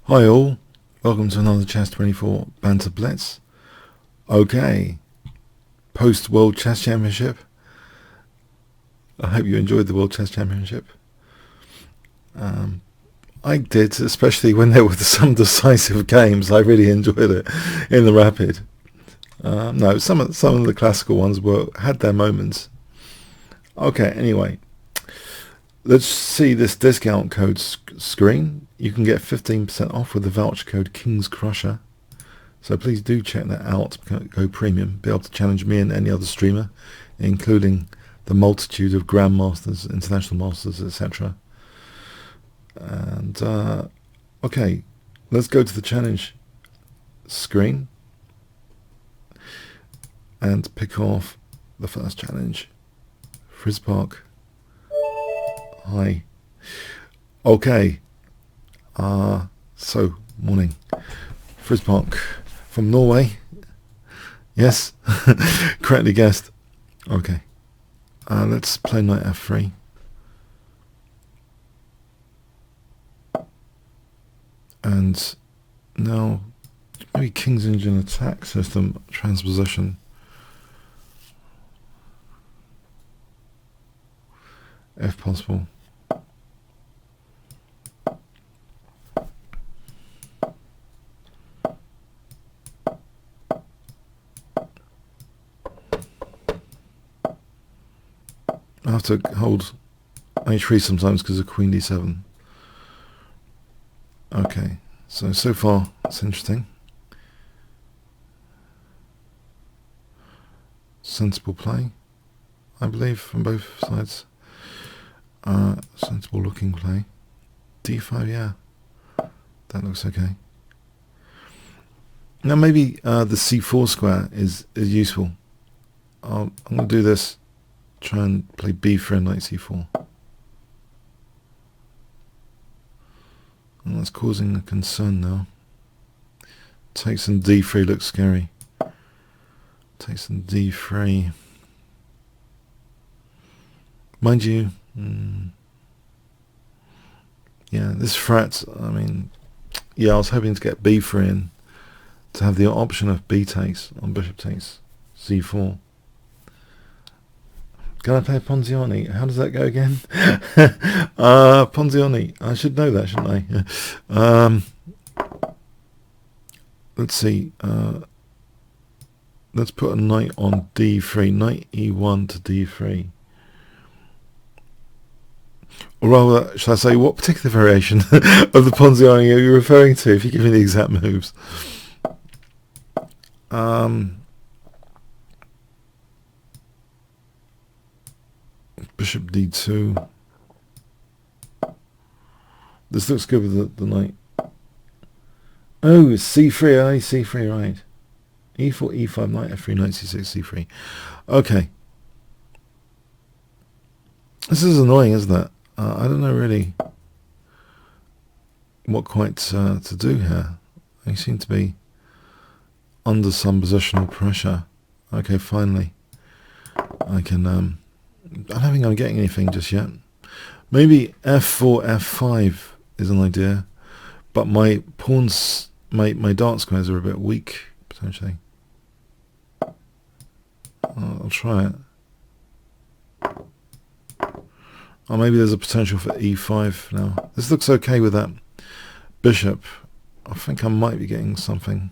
Hi all, welcome to another Chess 24 Banter Blitz. Okay, post World Chess Championship. I hope you enjoyed the World Chess Championship. I did, especially when there were some decisive games. I really enjoyed it in the rapid. No, some of the classical ones had their moments. Okay, anyway, let's see this discount code screen. You can get 15% off with the voucher code Kingscrusher. So please do check that out. Go premium. Be able to challenge me and any other streamer, including the multitude of grandmasters, international masters, etc. And okay, let's go to the challenge screen and pick off the first challenge. Frizz Park. Hi. Okay. So morning. Frizz Park from Norway. Yes, correctly guessed. Okay. Let's play knight f3. And now maybe King's Engine attack system transposition. If possible. I have to hold h3 sometimes because of Queen d7. Okay, so far it's interesting. Sensible play, I believe, from both sides. Sensible looking play. d5, yeah, that looks okay. Now maybe the c4 square is useful. I'm going to do this. Try and play b3 and knight c4. And that's causing a concern now. Takes and d3 looks scary. Takes and d3. Mind you, yeah, this threat, I mean, yeah, I was hoping to get b3 in to have the option of b takes on bishop takes c4. Can I play Ponziani? How does that go again? Ponziani. I should know that, shouldn't I? Let's see. Let's put a knight on d3. Knight e1 to d3. Or rather, should I say, what particular variation of the Ponziani are you referring to, if you give me the exact moves? Bishop d2. This looks good with the knight. Oh, it's c3, c3, right. e4, e5, knight f3, knight c6, c3. Okay. This is annoying, isn't it? I don't know really what quite to do here. I seem to be under some positional pressure. Okay, finally. I can... I don't think I'm getting anything just yet. Maybe f4, f5 is an idea, but my pawns, my dark squares are a bit weak, potentially. I'll try it. Or maybe there's a potential for e5 now. This looks okay with that bishop. I think I might be getting something.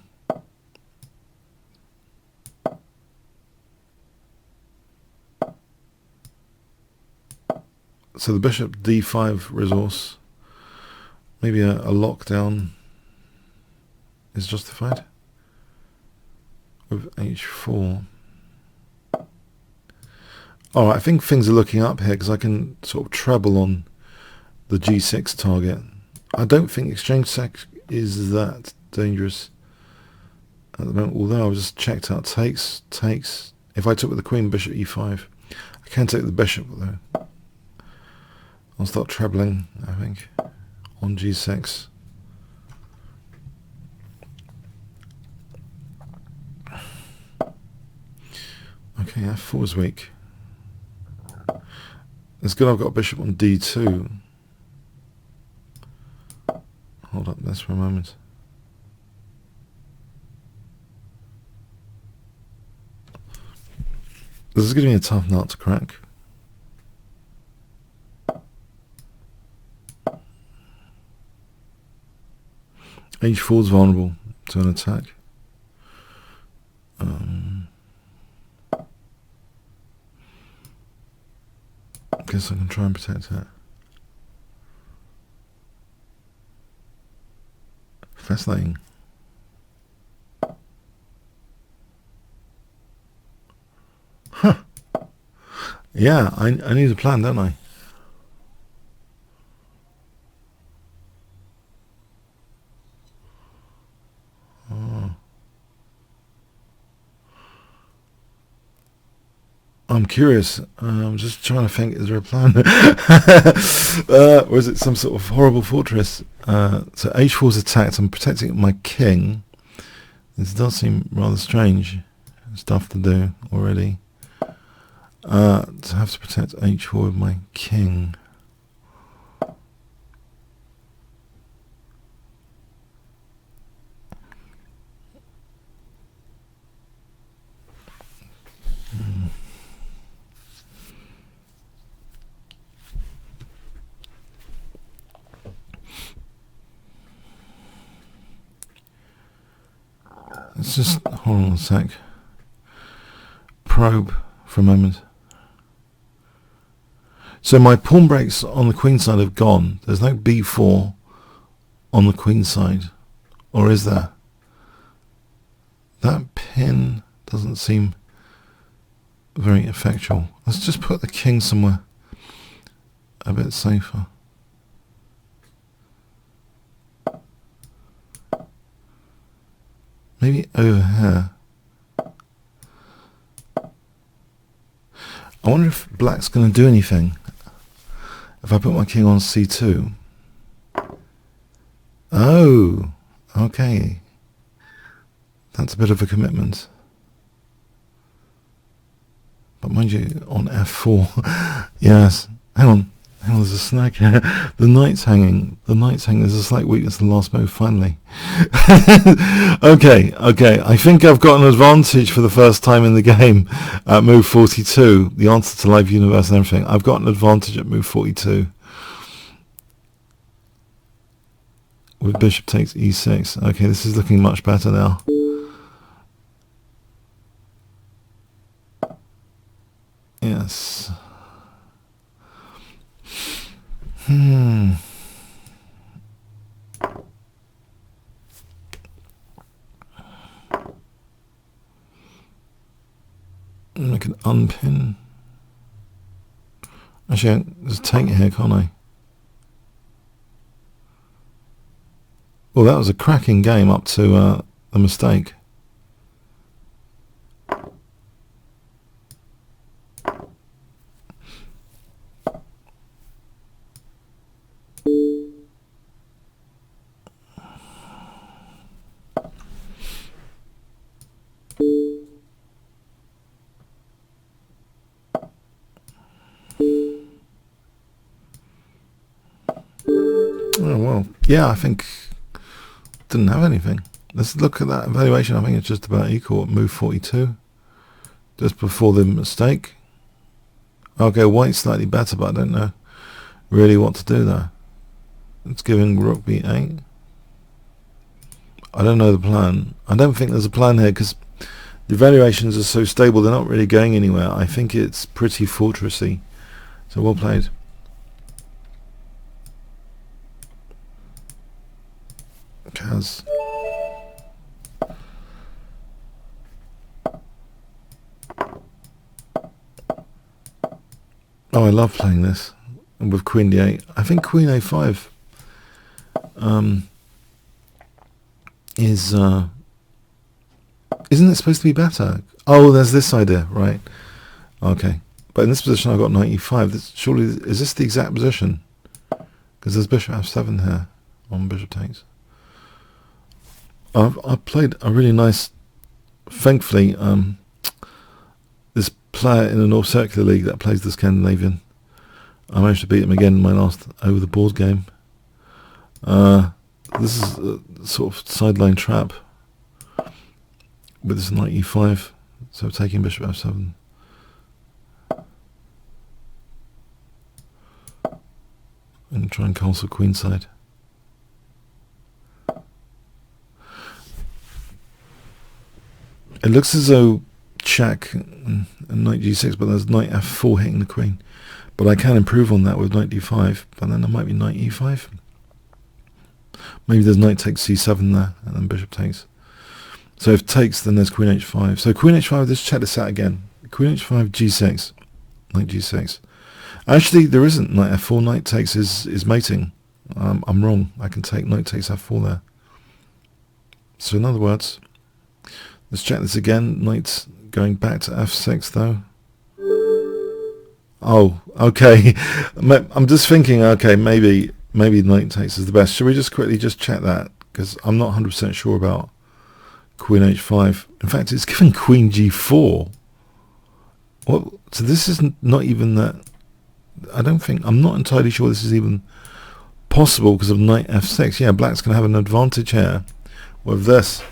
So the bishop d5 resource, maybe a lockdown is justified with h4. Alright, I think things are looking up here because I can sort of treble on the g6 target. I don't think exchange sec is that dangerous at the moment, although I've just checked out takes. If I took with the queen, bishop e5, I can take the bishop though. I'll start trebling, I think, on g6. Okay, f4 is weak. It's good I've got a bishop on d2. hold up, that's for a moment. This is going to be a tough nut to crack. H4 is vulnerable to an attack. Guess I can try and protect that. Fascinating. Huh. Yeah, I need a plan, don't I? I'm curious. I'm just trying to think, is there a plan? Or is it some sort of horrible fortress? So h4 is attacked. I'm protecting my king. This does seem rather strange. Stuff to do already. To have to protect h4 with my king. Let's just hold on a sec. Probe for a moment. So my pawn breaks on the queen side have gone. There's no b4 on the queen side. Or is there? That pin doesn't seem very effectual. Let's just put the king somewhere a bit safer. Maybe over here. I wonder if black's going to do anything if I put my king on c2. Oh, okay. That's a bit of a commitment. But mind you, on f4, yes. Hang on, there's a snag here. The knight's hanging. There's a slight weakness in the last move, finally. Okay. I think I've got an advantage for the first time in the game at move 42. The answer to live universe and everything. I've got an advantage at move 42. With bishop takes e6. Okay, this is looking much better now. Yes. I can unpin. Actually, I can just take it here, can't I? Well, that was a cracking game up to the mistake. Oh, well, yeah, I think didn't have anything. Let's look at that evaluation. I think it's just about equal at move 42, just before the mistake. Okay, white's slightly better, but I don't know really what to do there. It's giving rook b8. I don't know the plan. I don't think there's a plan here because the evaluations are so stable, they're not really going anywhere. I think it's pretty fortressy. So well played. Kaz. Oh, I love playing this with queen d8. I think queen a5 is isn't it supposed to be better? Oh, there's this idea, right? Okay, but in this position I've got knight e5. This, surely, is this the exact position? Because there's bishop f7 here on bishop takes. I've played a really nice, thankfully, this player in the North Circular League that plays the Scandinavian. I managed to beat him again in my last over the board game. This is a sort of sideline trap with this knight e5, so taking bishop f7. And try and castle queenside. It looks as though check and knight g6, but there's knight f4 hitting the queen. But I can improve on that with knight d5, but then there might be knight e5. Maybe there's knight takes c7 there, and then bishop takes. So if takes, then there's queen h5. So queen h5, let's check this out again. Queen h5, g6, knight g6. Actually, there isn't knight f4. Knight takes is mating. I'm wrong. I can take knight takes f4 there. So in other words, let's check this again. Knight going back to f6 though. Oh, okay. I'm just thinking, okay, maybe knight takes is the best. Should we just quickly just check that? Because I'm not 100% sure about queen h5. In fact, it's given queen g4. What? So this is not even that. I'm not entirely sure this is even possible because of knight f6. Yeah, black's going to have an advantage here with this.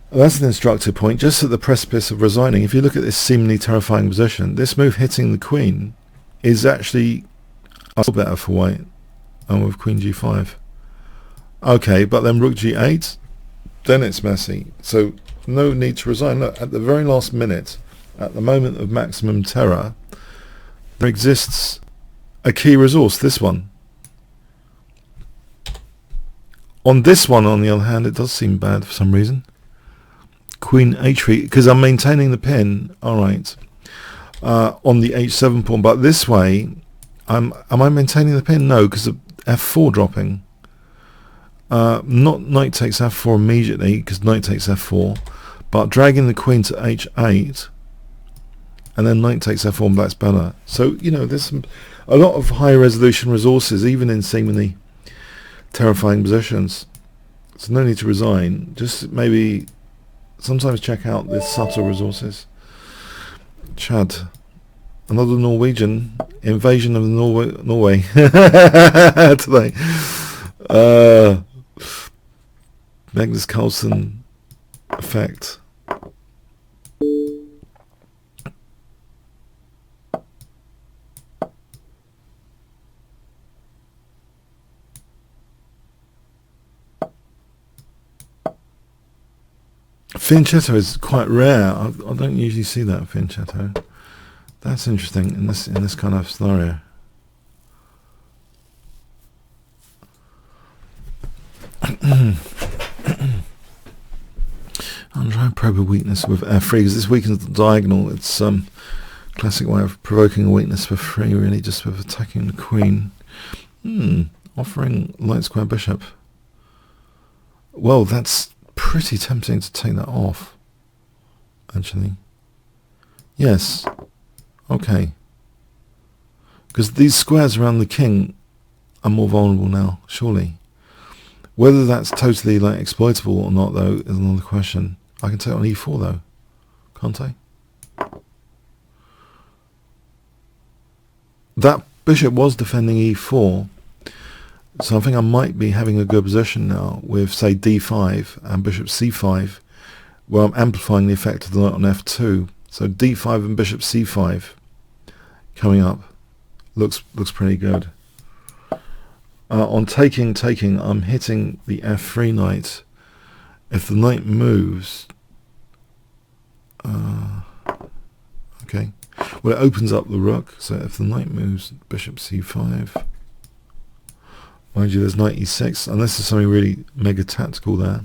That's an instructive point. Just at the precipice of resigning, if you look at this seemingly terrifying position, this move hitting the queen is actually a little better for white, and with queen g5. Okay, but then rook g8, then it's messy. So no need to resign. Look, at the very last minute, at the moment of maximum terror, there exists a key resource, this one. On this one, on the other hand, it does seem bad for some reason. Queen h3, because I'm maintaining the pin, alright, on the h7 pawn, but this way, am I maintaining the pin? No, because of f4 dropping. Not knight takes f4 immediately, because knight takes f4, but dragging the queen to h8, and then knight takes f4 and black's better. So, you know, there's a lot of high resolution resources, even in seemingly terrifying positions. So no need to resign. Just maybe sometimes check out the subtle resources. Chad. Another Norwegian invasion of Norway today. Magnus Carlsen effect. Fianchetto is quite rare. I don't usually see that fianchetto. That's interesting in this kind of scenario. I'm trying to probe a weakness with f3 because this weakens the diagonal. It's classic way of provoking a weakness for free, really, just with attacking the queen. Offering light square bishop. Well, that's pretty tempting to take that off, actually. Yes. Okay. Because these squares around the king are more vulnerable now, surely. Whether that's totally like exploitable or not, though, is another question. I can take on e4, though, can't I? That bishop was defending e4, so I think I might be having a good position now with, say, d5 and bishop c5, where I'm amplifying the effect of the knight on f2. So d5 and bishop c5 coming up looks pretty good. On taking, I'm hitting the f3 knight. If the knight moves, okay. Well, it opens up the rook. So if the knight moves, bishop c5. Mind you, there's knight e6, unless there's something really mega tactical there.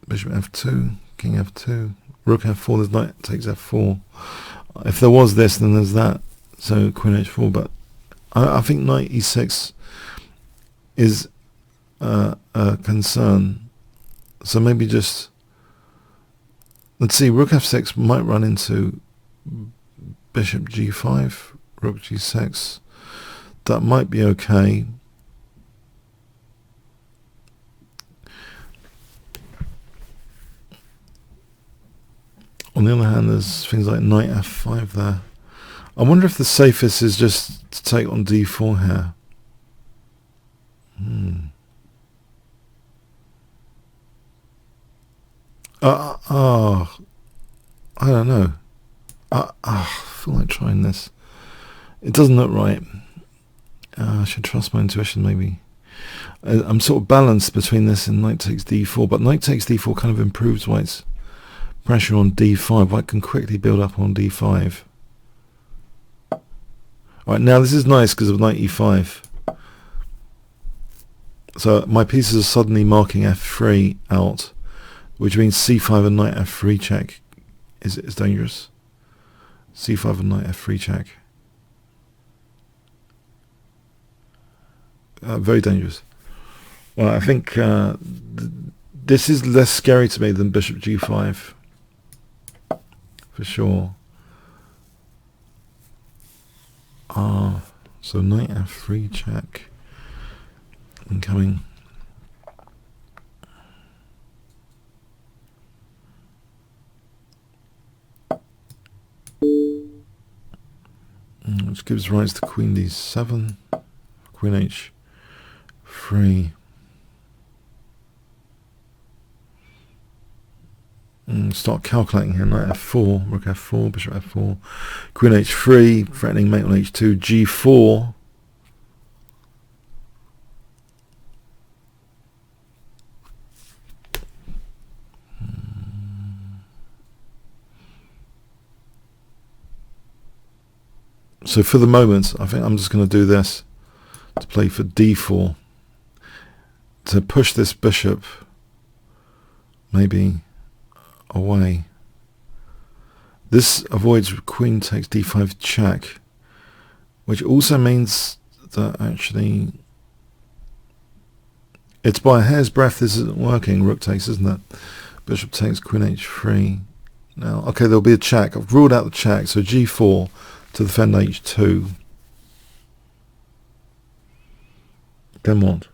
Bishop f2, king f2, rook f4, there's knight takes f4. If there was this, then there's that. So queen h4, but I think knight e6 is a concern. So maybe just, let's see, rook f6 might run into bishop g5. Rook g6, that might be okay. On the other hand, there's things like knight f5 there. I wonder if the safest is just to take on d4 here. I don't know. I feel like trying this. It doesn't look right. I should trust my intuition, maybe. I'm sort of balanced between this and knight takes d4, but knight takes d4 kind of improves white's pressure on d5. White can quickly build up on d5. Alright, now this is nice because of knight e5. So my pieces are suddenly marking f3 out, which means c5 and knight f3 check is dangerous. c5 and knight f3 check. Very dangerous. Well, I think this is less scary to me than bishop g5, for sure. So knight f3 check incoming. Which gives rise to queen d7, queen h3. Start calculating here. Knight f4, rook f4, bishop f4, queen h3, threatening mate on h2, g4. So for the moment, I think I'm just going to do this to play for d4 to push this bishop maybe away. This avoids queen takes d5 check, which also means that actually it's by a hair's breadth this isn't working. Rook takes, isn't it? Bishop takes, queen h3. Now, okay, there'll be a check. I've ruled out the check, so g4 to defend h2. Then what?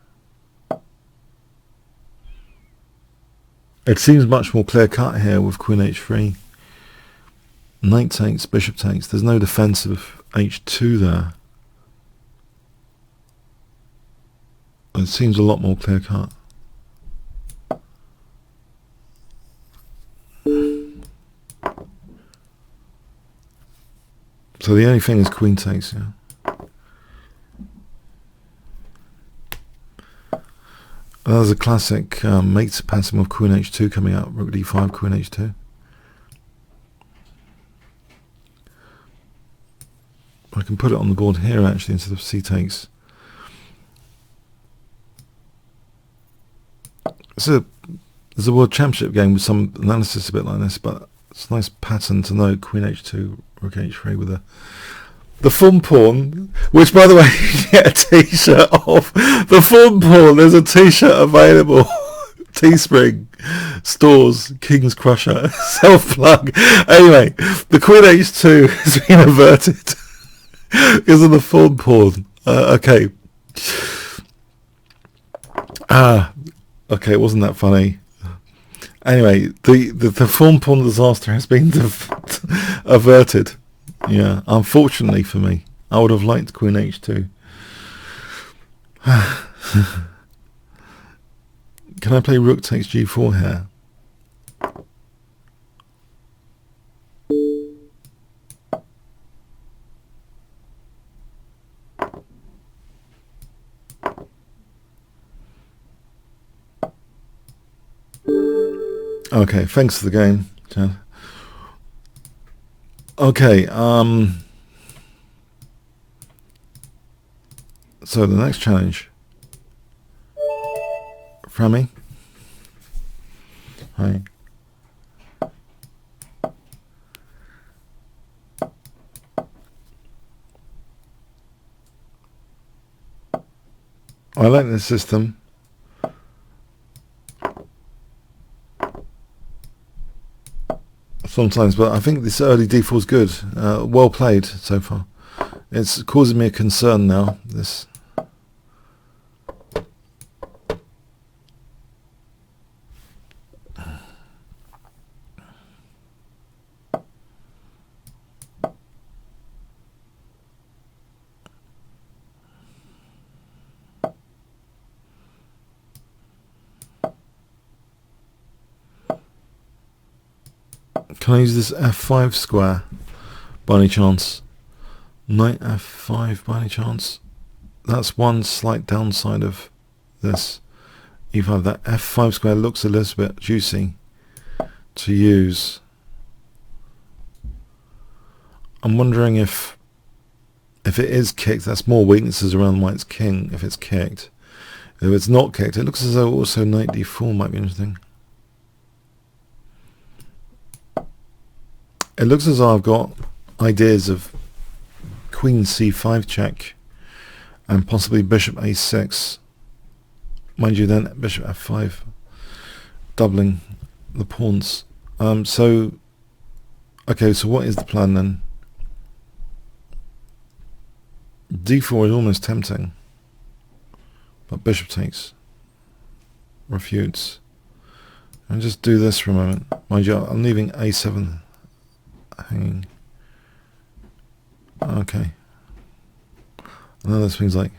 It seems much more clear cut here with queen h3. Knight takes, bishop takes. There's no defense of h2 there. It seems a lot more clear cut. So the only thing is queen takes, yeah. There's a classic mate pattern with queen h2 coming out, rook d5, queen h2. I can put it on the board here actually instead of c takes. There's a world championship game with some analysis a bit like this, but it's a nice pattern to know. Queen h2, rook h3 with the fun pawn, which by the way you get a t-shirt off. The fun pawn, there's a t-shirt available. Teespring stores, Kingscrusher, self-plug. Anyway, the queen h2 has been averted because of the fun pawn. Okay. Okay, it wasn't that funny. Anyway, the form pawn disaster has been averted. Yeah, unfortunately for me. I would have liked queen h2. Can I play rook takes g4 here? Okay, thanks for the game, Chad. Okay, so the next challenge. Frammy. Hi. I like this system. Sometimes, but I think this early d4 is good. Well played so far. It's causing me a concern now. This. Can I use this f5 square by any chance? Knight f5 by any chance? That's one slight downside of this e5. That f5 square looks a little bit juicy to use. I'm wondering if it is kicked, that's more weaknesses around white's king if it's kicked. If it's not kicked, it looks as though also knight d4 might be interesting. It looks as though I've got ideas of queen c5 check and possibly bishop a6. Mind you, then bishop f5, doubling the pawns. Okay, so what is the plan then? d4 is almost tempting, but bishop takes, refutes. And just do this for a moment. Mind you, I'm leaving a7 hanging. Okay. And then there's things like,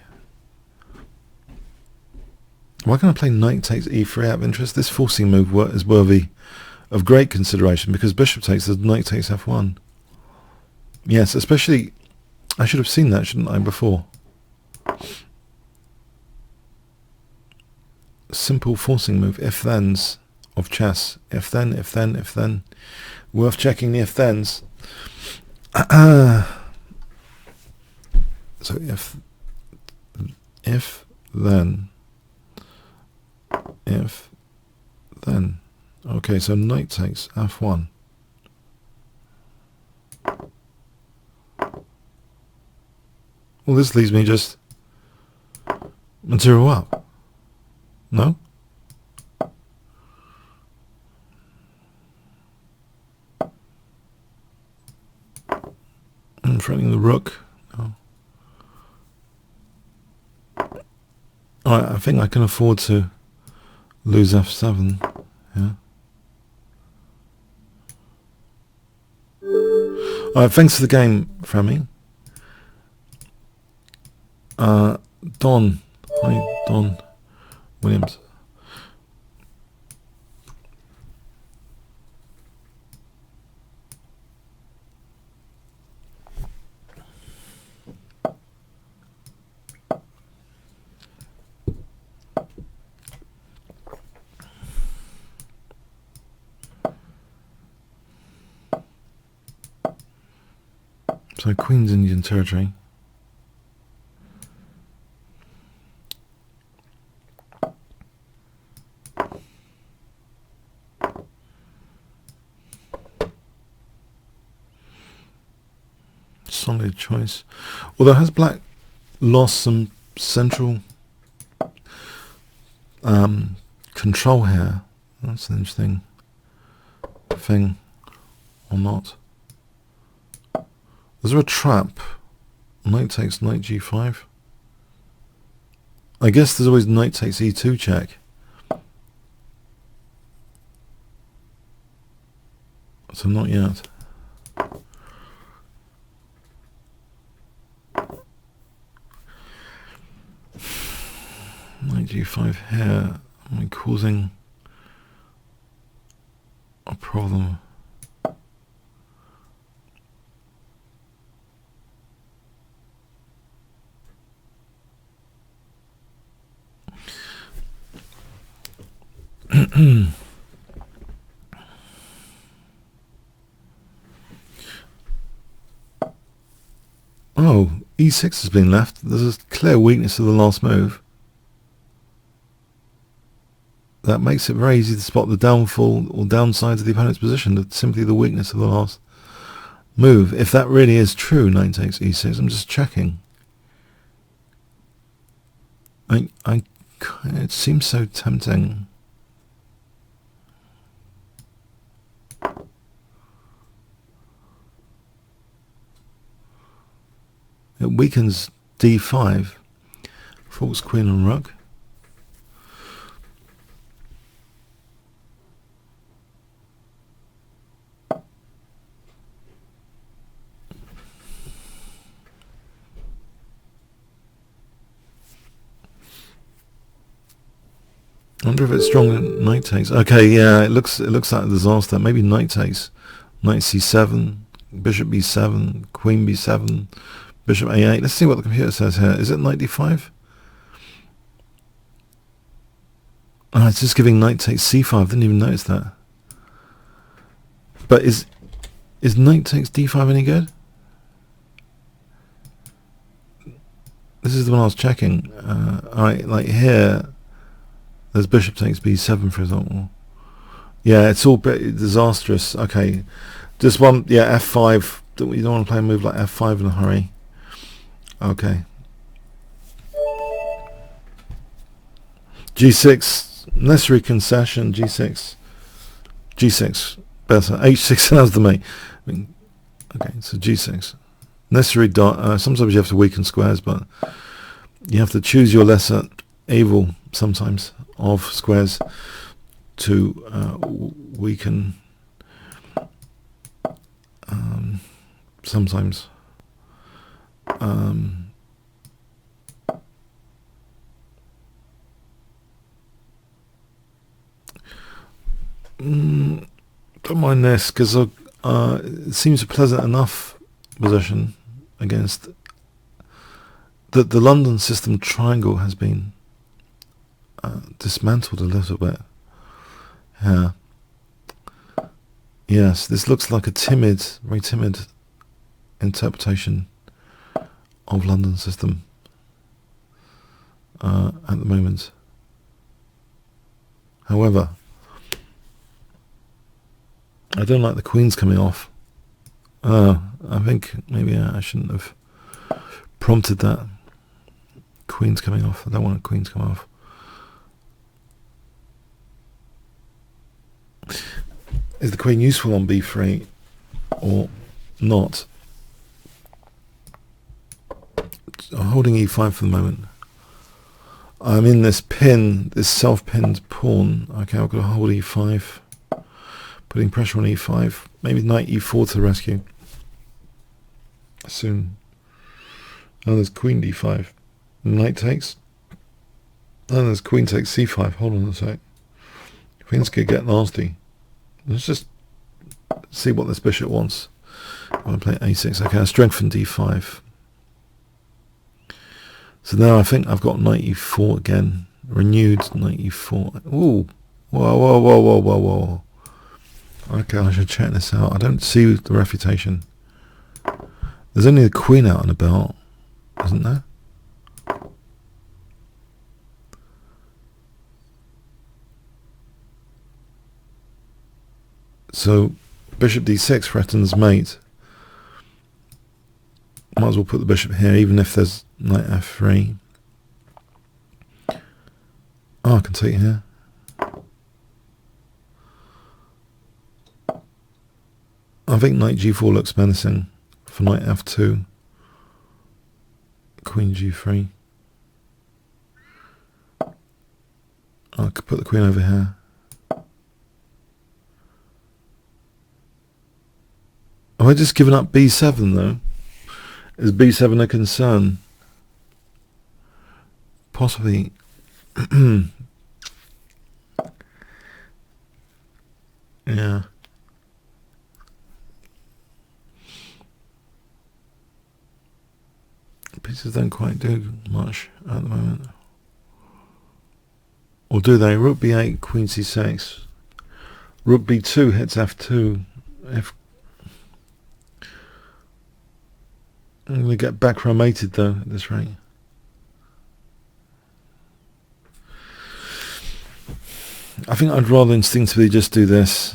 why can't I play knight takes e3 out of interest? This forcing move is worthy of great consideration because bishop takes, the knight takes f1. Yes, especially, I should have seen that, shouldn't I, before? Simple forcing move, if-thens of chess. If then, if then, if then. Worth checking the if-thens. So if then, if then. Okay, so knight takes f1. Well, this leaves me just material up. No? I'm threatening the rook. No. Alright, I think I can afford to lose f7. Yeah. Alright, thanks for the game, Frammy. Don. Hi, Don Williams. So Queen's Indian territory. Solid choice. Although has black lost some central control here? That's an interesting thing, or not. Is there a trap? Knight takes knight g5. I guess there's always knight takes e2 check. So not yet. Knight g5 here. Am I causing a problem? Oh, e6 has been left. There's a clear weakness of the last move. That makes it very easy to spot the downfall or downsides of the opponent's position. That's simply the weakness of the last move. If that really is true, knight takes e6. I'm just checking. It seems so tempting. It weakens d5, false queen and rook. I wonder if it's strong at knight takes. Okay, yeah, it looks like a disaster. Maybe knight takes Knight c7, bishop b7, queen b7, bishop a8. Let's see what the computer says here. Is it knight d5? Oh, it's just giving knight takes c5. Didn't even notice that. But is knight takes d5 any good? This is the one I was checking. Alright, like here, there's bishop takes b7, for example. Yeah, it's all bit disastrous. Okay, just one. Yeah, f5. You don't want to play a move like f5 in a hurry. Okay. g6, necessary concession. g6, better. h6 allows the mate. I mean, okay, so g6. Necessary sometimes you have to weaken squares, but you have to choose your lesser evil sometimes of squares to weaken sometimes. Don't mind this, because it seems a pleasant enough position against the London system triangle has been dismantled a little bit. Yeah. Yes, this looks like a very timid interpretation of London system at the moment. However, I don't like the queens coming off. I think maybe I shouldn't have prompted that. Queens coming off. I don't want queens come off. Is the queen useful on b3 or not? I'm holding e5 for the moment. I'm in this self-pinned pawn. Okay, I've got to hold e5. Putting pressure on e5. Maybe knight e4 to the rescue. Soon. Oh, there's queen d5. Knight takes. Oh, there's queen takes c5. Hold on a sec. Queens could get nasty. Let's just see what this bishop wants. I want to play a6. Okay, I strengthen d5. So now I think I've got knight e4 again. Renewed knight e4. Ooh. Whoa, whoa, whoa, whoa, whoa, whoa. Okay, I should check this out. I don't see the refutation. There's only the queen out and about, isn't there? So, bishop d6 threatens mate. Might as well put the bishop here, even if there's knight f3. Oh, I can take it here. I think knight g4 looks menacing for knight f2. Queen g3. I could put the queen over here. Have I just given up b7 though? Is b7 a concern? Possibly. Yeah. Pieces don't quite do much at the moment. Or do they? Rook b8, queen c6. Rook b2 hits f2. I'm going to get backromated though at this rate. I think I'd rather instinctively just do this.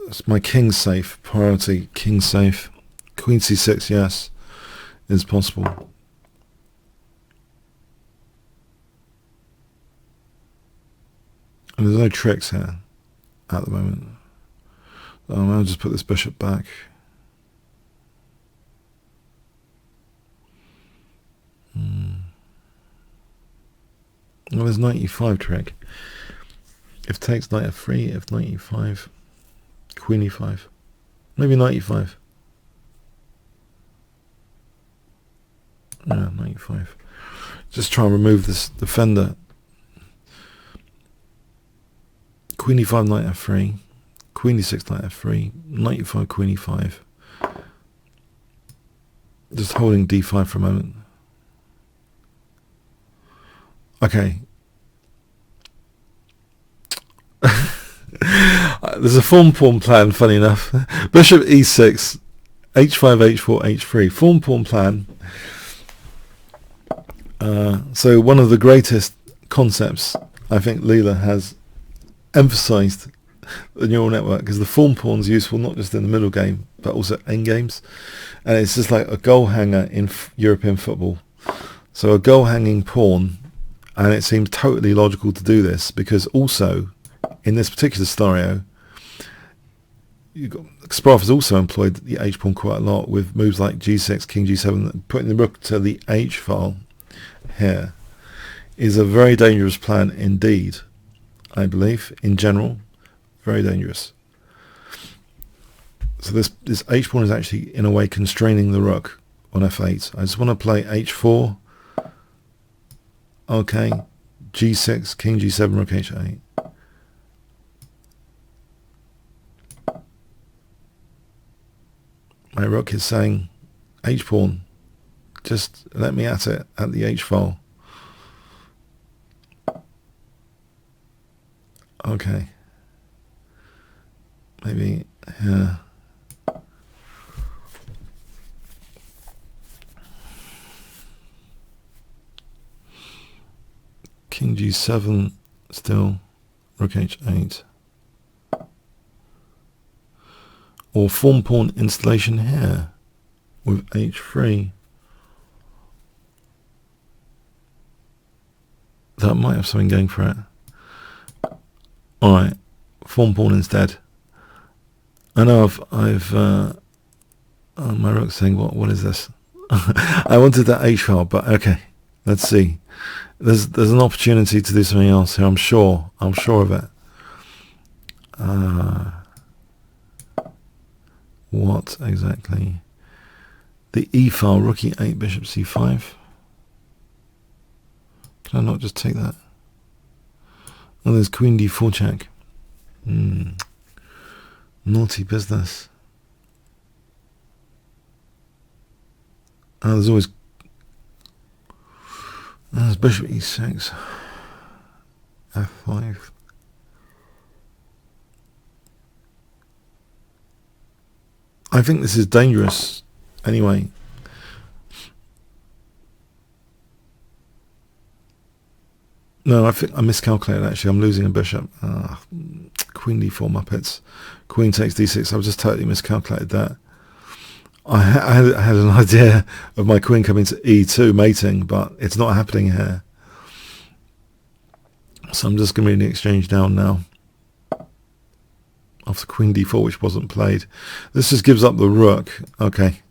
It's my king safe priority. King safe. Queen c6, yes, is possible. And there's no tricks here at the moment. I'll just put this bishop back. Well, there's knight e5 trick. If takes knight f3, if knight e5, queen e5. Maybe knight e5. Yeah, knight e5. Just try and remove this defender. Queen e5, knight f3. Queen d6, knight f3, knight e5, queen e5. Just holding d5 for a moment. Okay. There's a form pawn plan, funny enough. Bishop e6, h5, h4, h3. Form pawn plan. So one of the greatest concepts I think Leela has emphasized the neural network, because the form pawn is useful not just in the middle game but also end games, and it's just like a goal hanger in European football. So a goal hanging pawn, and it seems totally logical to do this because also in this particular scenario Kasparov has also employed the h pawn quite a lot with moves like g6, king g7. Putting the rook to the h file here is a very dangerous plan indeed, I believe, in general. Very dangerous. So this h pawn is actually in a way constraining the rook on f8. I just want to play h4. Okay, g6, king g7, rook h8. My rook is saying, h pawn, just let me at it at the h file. Okay. Maybe here. King g7 still, rook h8. Or form pawn installation here with h3. That might have something going for it. Alright, form pawn instead. I know my rook's saying, what is this? I wanted that h file, but okay, let's see. There's an opportunity to do something else here, I'm sure of it. What exactly? The e file, rook e8, bishop c5. Can I not just take that? Oh, there's queen d4 check. Naughty business. Oh, there's bishop e6, f5. I think this is dangerous anyway. No, I think I miscalculated actually. I'm losing a bishop. Queen d4 muppets. Queen takes d6. I've just totally miscalculated that. I had an idea of my queen coming to e2 mating, but it's not happening here. So I'm just going to read the exchange down now. After queen d4, which wasn't played. This just gives up the rook. Okay.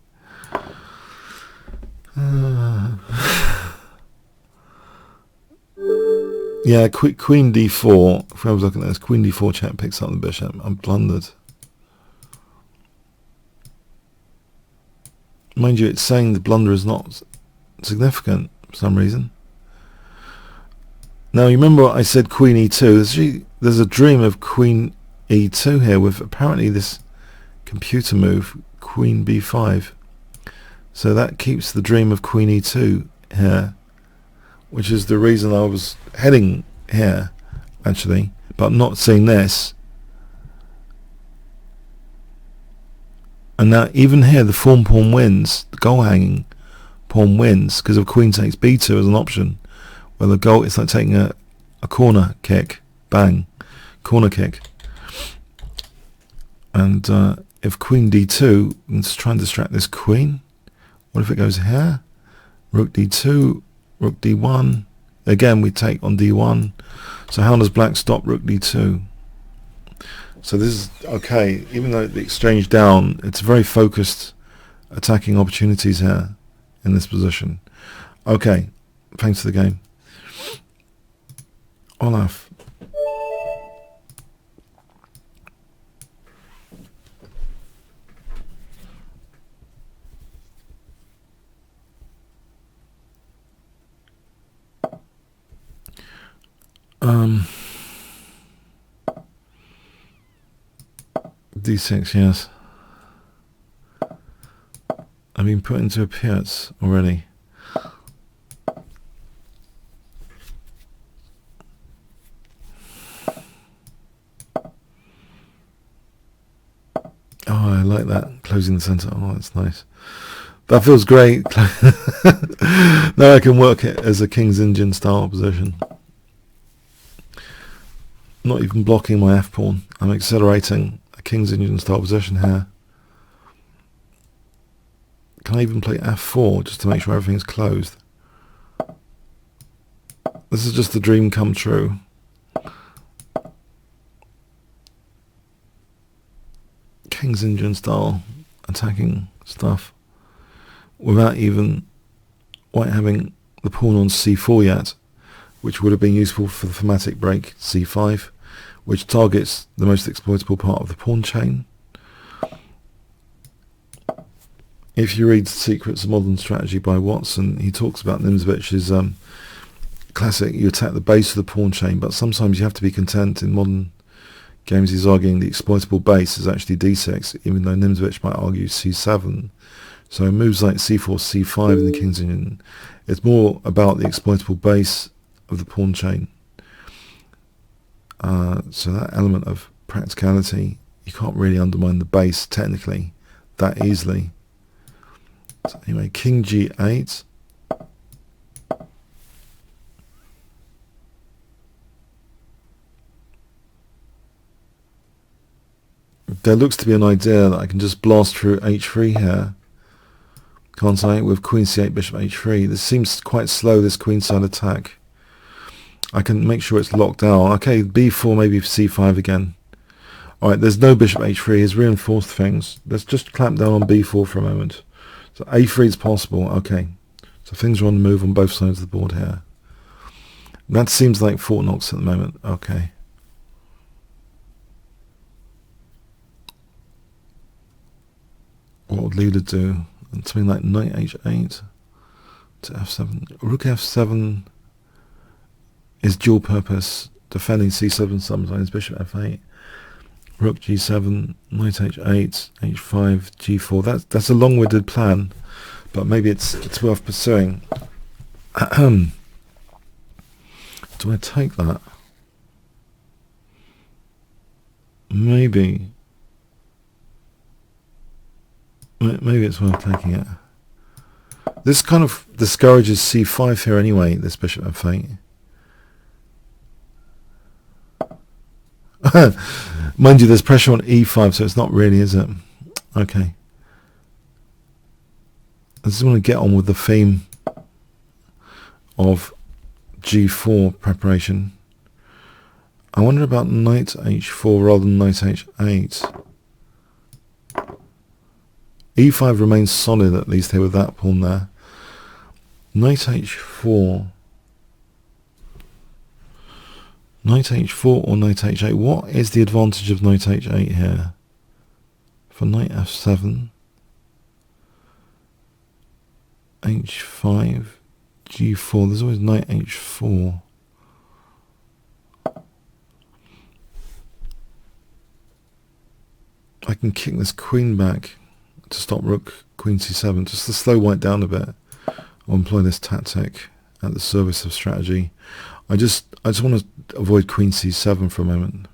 Yeah, queen d4. If I was looking at this, queen d4 check picks up the bishop. I'm blundered. Mind you, it's saying the blunder is not significant for some reason. Now, you remember what I said, queen e2. There's a dream of queen e2 here with apparently this computer move, queen b5. So that keeps the dream of queen e2 here, which is the reason I was heading here, actually, but not seeing this. And now even here the form pawn wins, the goal hanging pawn wins, because of queen takes b2 as an option, where the goal is like taking a corner kick, bang, corner kick. And if queen d2, let's try and distract this queen. What if it goes here? Rook d2, rook d1. Again, we take on d1. So how does black stop rook d2? So this is okay, even though the exchange down, it's very focused attacking opportunities here in this position. Okay, thanks for the game. Olaf. d6, yes. I've been put into a piance already. Oh, I like that, closing the centre. Oh, that's nice. That feels great. Now I can work it as a King's Indian style position. Not even blocking my f-pawn. I'm accelerating a King's Indian style position here. Can I even play f4 just to make sure everything's closed? This is just a dream come true. King's Indian style attacking stuff without even white having the pawn on c4 yet, which would have been useful for the thematic break c5, which targets the most exploitable part of the pawn chain. If you read Secrets of Modern Strategy by Watson, he talks about Nimzovich's classic, you attack the base of the pawn chain, but sometimes you have to be content. In modern games, he's arguing the exploitable base is actually d6, even though Nimzovich might argue c7. So moves like c4, c5 in the King's Indian, it's more about the exploitable base of the pawn chain. So that element of practicality, you can't really undermine the base technically that easily. So anyway, King g8. There looks to be an idea that I can just blast through h3 here, can't I, with queen c8, bishop h3. This seems quite slow, this queenside attack. I can make sure it's locked down. Okay, b4, maybe c5 again. Alright, there's no bishop h3, he's reinforced things. Let's just clamp down on b4 for a moment. So a3 is possible, okay. So things are on the move on both sides of the board here. That seems like Fort Knox at the moment, okay. What would Lula do? Something like knight h8 to f7. Rook f7 is dual purpose, defending c7 sometimes, bishop f8, rook g7, knight h8, h5, g4. That's a long-winded plan, but maybe it's worth pursuing. Do I take that? Maybe it's worth taking it. This kind of discourages c5 here anyway, this bishop f8. Mind you, there's pressure on e5, so it's not really, is it? Okay. I just want to get on with the theme of g4 preparation. I wonder about knight h4 rather than knight h8. e5 remains solid, at least here with that pawn there. Knight h4. Knight h4 or knight h8. What is the advantage of knight h8 here? For knight f7, h5, g4. There's always knight h4. I can kick this queen back to stop rook queen c7, just to slow white down a bit. I'll employ this tactic at the service of strategy. I just want to avoid queen c7 for a moment.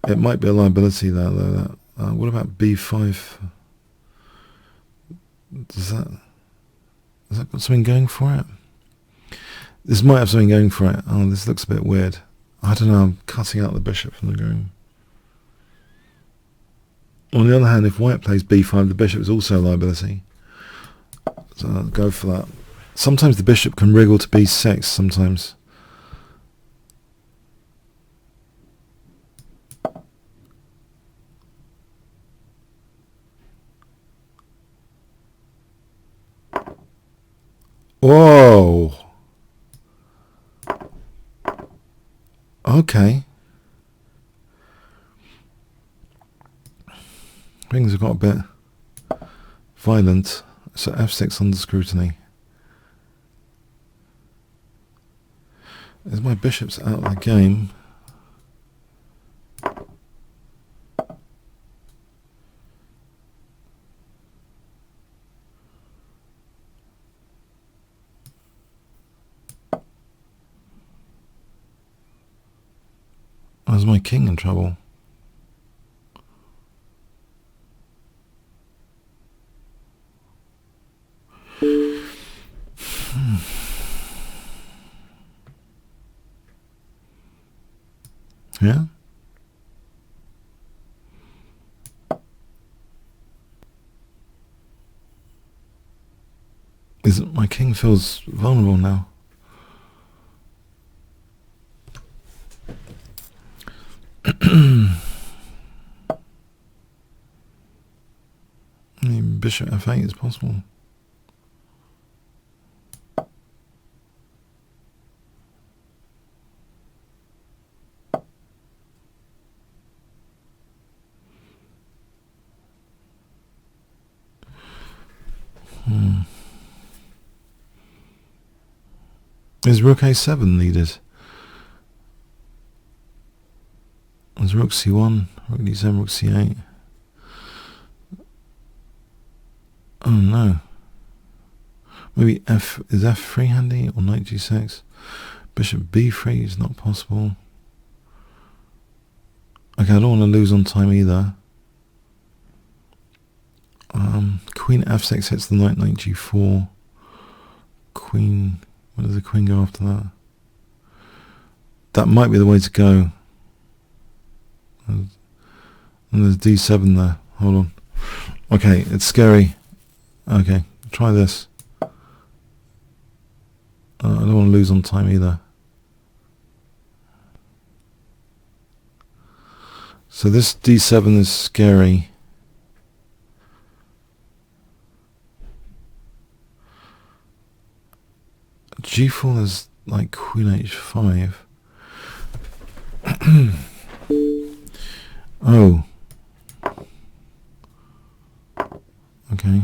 It might be a liability there, though. What about b5? Has that got something going for it? This might have something going for it. Oh, this looks a bit weird. I don't know, I'm cutting out the bishop from the groom. On the other hand, if white plays b5, the bishop is also a liability. So I'll go for that. Sometimes the bishop can wriggle to b6, sometimes. Whoa! Okay. Things have got a bit violent. So f6 under scrutiny. As my bishop's out of the game. Oh, is my king in trouble? Yeah? Isn't my king feels vulnerable now? Bishop f8 is possible. Is rook a7 needed? Is rook c1, rook d7, rook c8? Oh no. Maybe is f3 handy, or knight g6? Bishop b3 is not possible. Okay, I don't want to lose on time either. Queen f6 hits the knight, knight g4. Queen, where does the queen go after that? That might be the way to go. And there's d7 there. Hold on. Okay, it's scary. Okay, try this. I don't want to lose on time either. So this d7 is scary. g4 is like queen h5. Oh. Okay.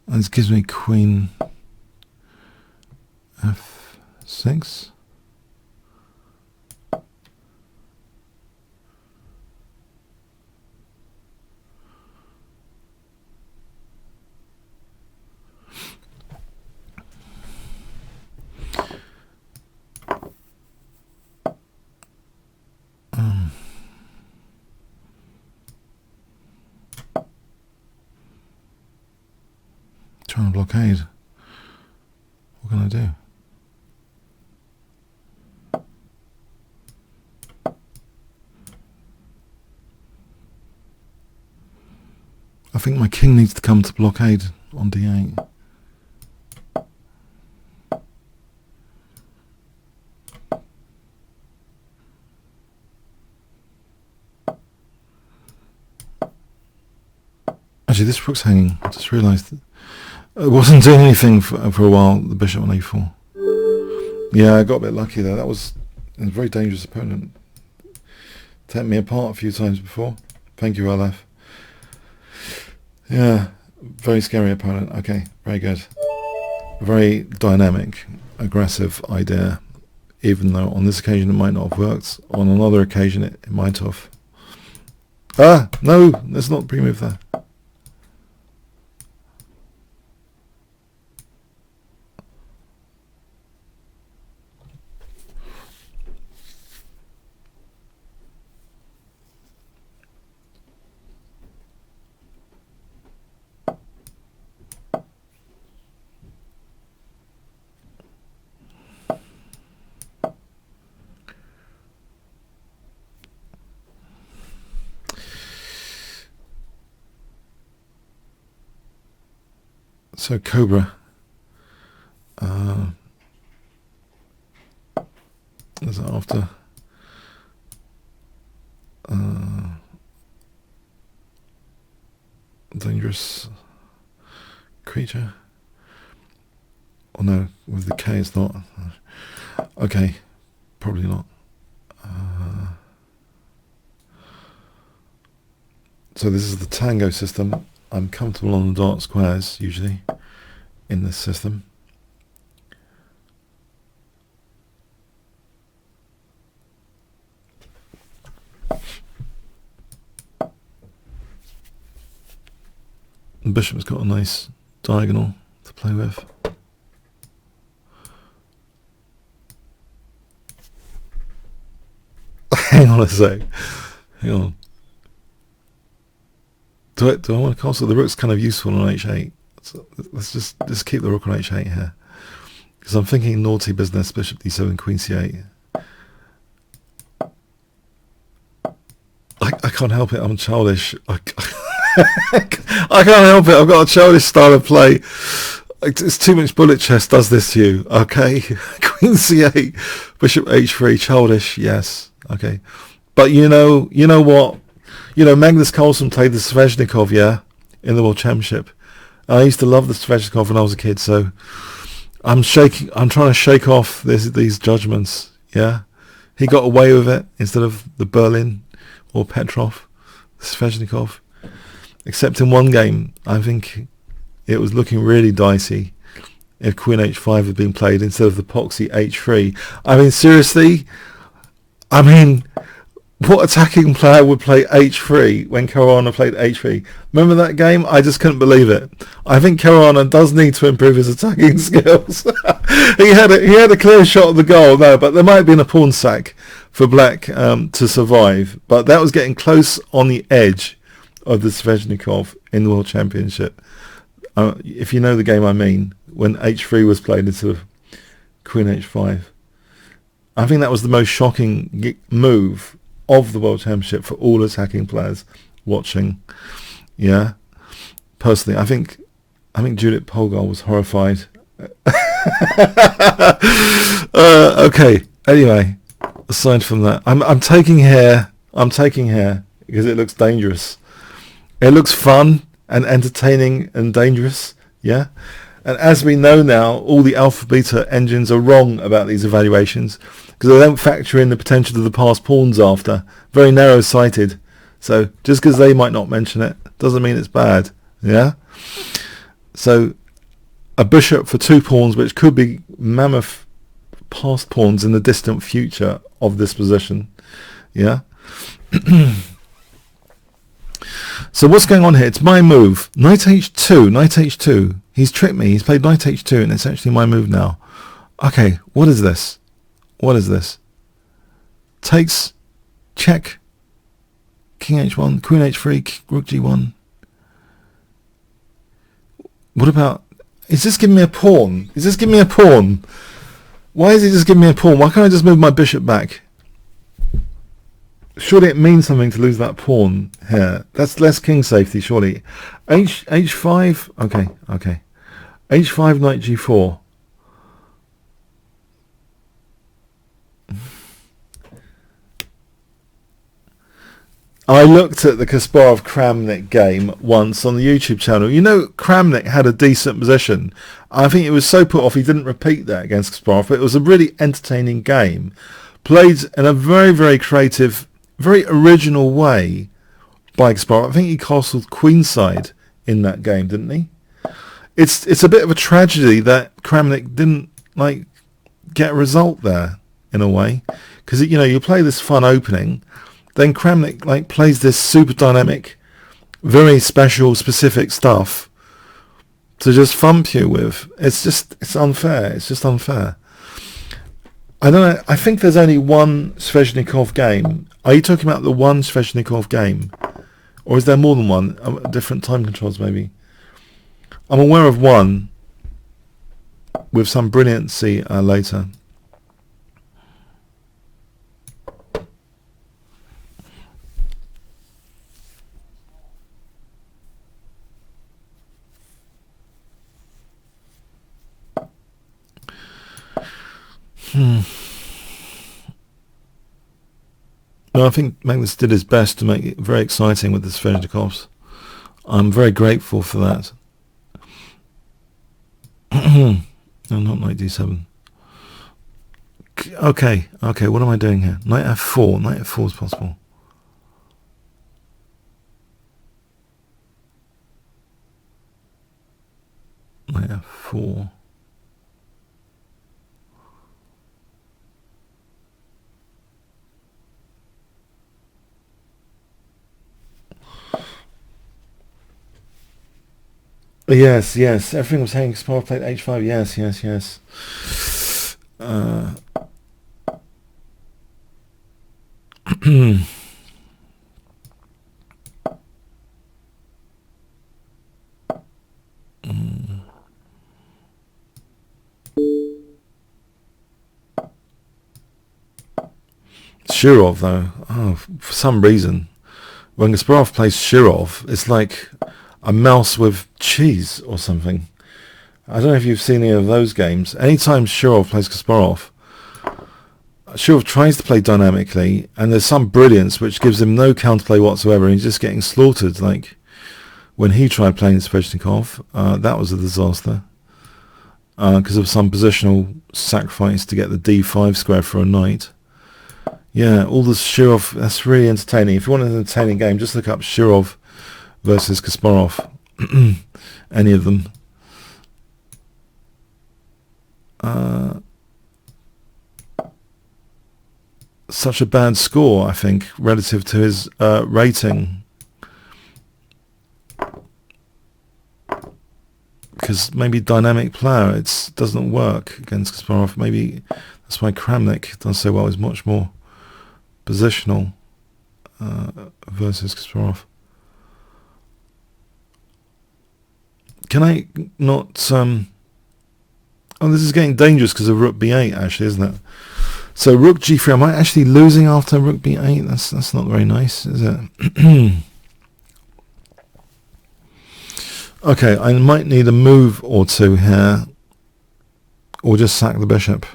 And this gives me queen f6. Trying to blockade. What can I do? I think my king needs to come to blockade on d8. Actually, this rook's hanging. I just realised that it wasn't doing anything for a while, the bishop on a4. Yeah, I got a bit lucky there. That was a very dangerous opponent. Taken me apart a few times before. Thank you, LF. Yeah, very scary opponent. Okay, very good. Very dynamic, aggressive idea. Even though on this occasion it might not have worked. On another occasion it might have. Ah, no, let's not pre-move there. So Cobra, is that after dangerous creature? Oh no, with the K it's not. Okay, probably not. So this is the tango system. I'm comfortable on the dark squares usually in this system. bishop's got a nice diagonal to play with. Hang on a sec. Hang on. Do I want to castle? The rook's kind of useful on h8. So let's just keep the rook on h8 here. Because I'm thinking naughty business, bishop d7, queen c8. I can't help it, I'm childish. I can't help it, I've got a childish style of play. It's too much bullet chess does this to you, okay? Queen c8, bishop h3, childish, yes, okay. But you know what? You know, Magnus Carlsen played the Sveshnikov, yeah, in the World Championship. I used to love the Sveshnikov when I was a kid, so I'm trying to shake off these judgments, yeah. He got away with it instead of the Berlin or Petrov, Sveshnikov. Except in one game, I think it was looking really dicey if Queen h5 had been played instead of the poxy h3. I mean, seriously? I mean, what attacking player would play h3 when Caruana played h3? Remember that game? I just couldn't believe it. I think Caruana does need to improve his attacking skills. he had a clear shot at the goal, no, but there might have been a pawn sack for Black to survive. But that was getting close on the edge of the Sveshnikov in the World Championship. If you know the game I mean, when h3 was played instead of Queen h5. I think that was the most shocking move of the World Championship for all attacking players watching. Yeah, personally, I think Judith Polgar was horrified. Okay. Anyway, aside from that, I'm taking here because it looks dangerous. It looks fun and entertaining and dangerous. Yeah. And as we know now, all the alpha beta engines are wrong about these evaluations because they don't factor in the potential of the passed pawns after. Very narrow-sighted. So just because they might not mention it doesn't mean it's bad. Yeah? So a bishop for 2 pawns, which could be mammoth passed pawns in the distant future of this position. Yeah? So what's going on here? It's my move. Knight h2. He's tricked me. He's played knight h2 and it's actually my move now. Okay, what is this? Takes, check, king h1, queen h3, rook g1. What about, is this giving me a pawn? Why is he just giving me a pawn? Why can't I just move my bishop back? Surely it means something to lose that pawn here. That's less king safety, surely. h5, okay. h5, knight g4. I looked at the Kasparov-Kramnik game once on the YouTube channel. You know, Kramnik had a decent position. I think it was so put off he didn't repeat that against Kasparov. It was a really entertaining game. Played in a very, very creative, very original way by Kasparov. I think he castled queenside in that game, didn't he? It's a bit of a tragedy that Kramnik didn't get a result there in a way, because you play this fun opening, then Kramnik plays this super dynamic, very special, specific stuff to just thump you with. It's unfair. It's just unfair. I don't know. I think there's only one Sveshnikov game. Are you talking about the one Sveshnikov game, or is there more than one? Different time controls, maybe. I'm aware of one with some brilliancy later. No, I think Magnus did his best to make it very exciting with the Sveshnikovs. I'm very grateful for that. No, not knight d7. Okay, what am I doing here? Knight f4. Knight f4 is possible. Knight f4. Yes, yes. Everything was hanging. Kasparov played h5. Yes, yes, yes. Shirov, though, for some reason, when Kasparov plays Shirov, it's like a mouse with cheese or something. I don't know if you've seen any of those games. Anytime Shirov plays Kasparov, Shirov tries to play dynamically, and there's some brilliance which gives him no counterplay whatsoever, and he's just getting slaughtered. Like when he tried playing Svechnikov, that was a disaster because of some positional sacrifice to get the d5 square for a knight. Yeah, all this Shirov, that's really entertaining. If you want an entertaining game, just look up Shirov versus Kasparov. Any of them. Such a bad score, I think, relative to his rating. Because maybe dynamic player, it doesn't work against Kasparov. Maybe that's why Kramnik does so well. Is much more positional versus Kasparov. Can I not... oh, this is getting dangerous because of rook b8, actually, isn't it? So rook g3, am I actually losing after rook b8? That's not very nice, is it? Okay, I might need a move or two here, or just sack the bishop.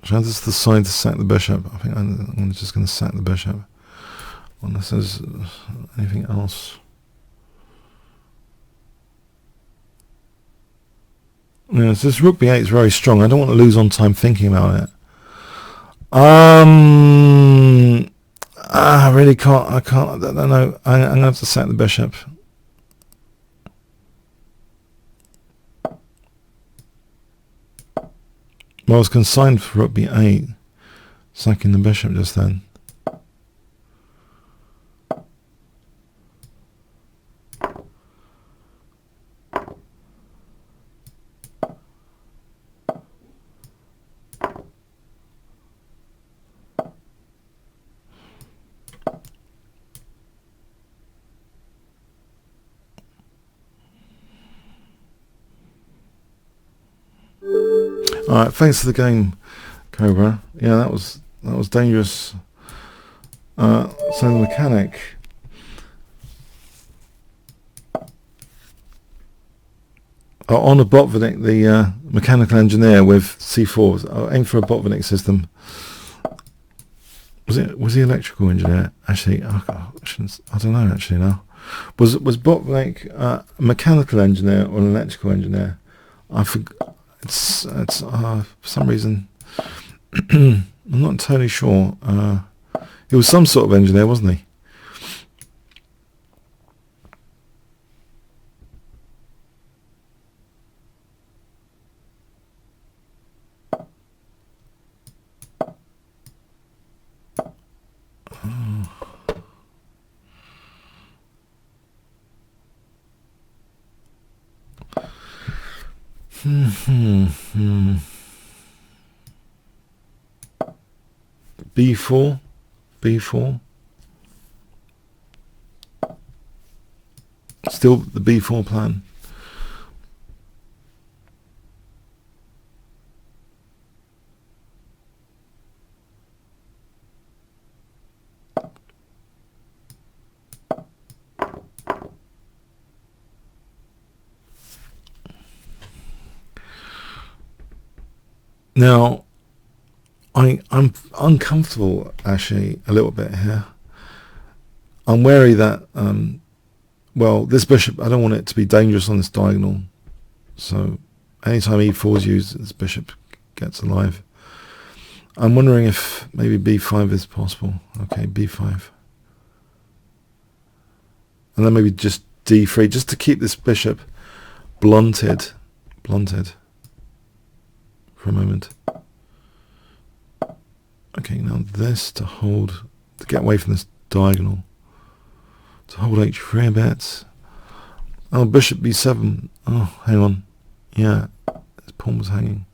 Should I just decide to sack the bishop? I think I'm just going to sack the bishop, unless there's anything else. Yeah, so this rook b8 is very strong. I don't want to lose on time thinking about it. I really can't. I don't know. I'm going to have to sack the bishop. Well, I was consigned for rook b8, sacking the bishop just then. Alright, thanks for the game, Cobra. Yeah, that was dangerous. So the mechanic. On a Botvinnik, the mechanical engineer with c4. I'll aim for a Botvinnik system. Was he electrical engineer? Actually, I don't know actually now. Was Botvinnik a mechanical engineer or an electrical engineer? I forgot. It's for some reason I'm not entirely sure. He was some sort of engineer, wasn't he? B4. Still the B4 plan. Now, I'm uncomfortable actually a little bit here. I'm wary that well, this bishop, I don't want it to be dangerous on this diagonal. So anytime e4 is used, this bishop gets alive. I'm wondering if maybe b5 is possible. Okay, b5. And then maybe just d3, just to keep this bishop blunted for a moment. Okay, now this to get away from this diagonal. To hold h3 a bit. Oh, bishop b7. Oh, hang on. Yeah, his pawn was hanging.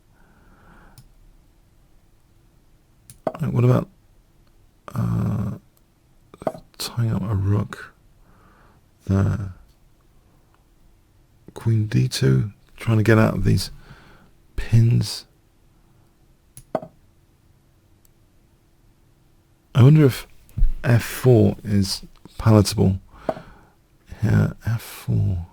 Right, what about tying up a rook there? Queen d2, trying to get out of these pins. I wonder if f4 is palatable. Here, f4.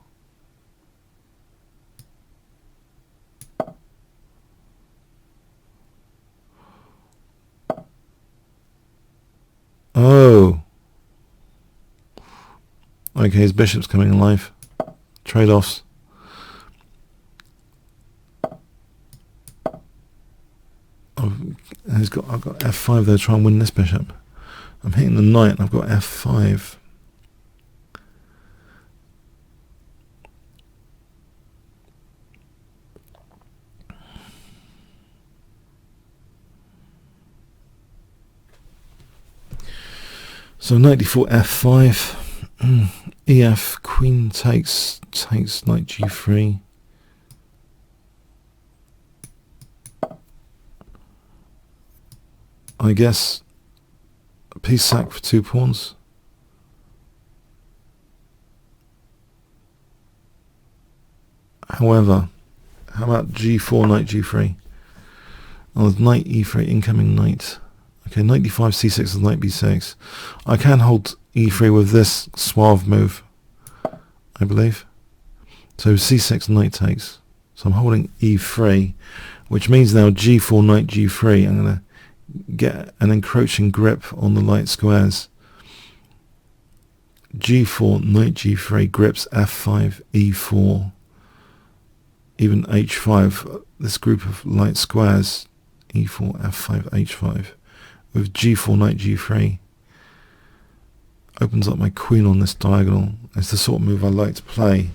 Oh. Okay, his bishop's coming alive. Trade-offs. I've got f5 there to try and win this bishop. I'm hitting the knight and I've got f5. So knight d4, f5, ef, queen takes knight g3. I guess a piece sack for 2 pawns. However, how about g4, knight g3? Oh, there's knight e3, incoming knight. Okay, knight d5, c6 is knight b6. I can hold e3 with this suave move, I believe. So c6, knight takes. So I'm holding e3, which means now g4, knight g3. I'm going to get an encroaching grip on the light squares. g4, knight g3, grips f5, e4, even h5. This group of light squares, e4, f5, h5. With g4, knight g3, opens up my queen on this diagonal. It's the sort of move I like to play.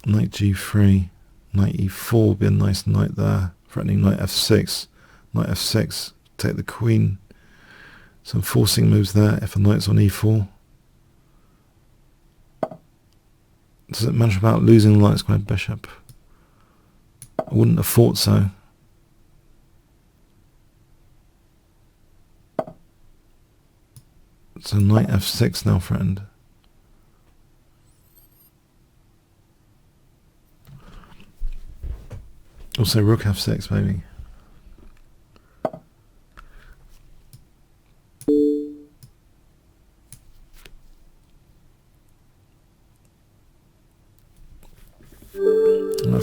Knight g3, knight e4 would be a nice knight there, threatening knight f6, knight f6, take the queen. Some forcing moves there if a knight's on e4. Does it matter about losing the light square bishop? I wouldn't have thought so. So knight f6 now, friend. Also rook f6, maybe.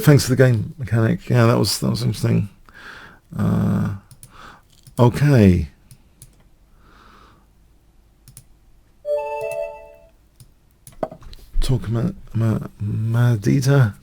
Thanks for the game mechanic. Yeah, that was interesting. Okay. Talk about Madita.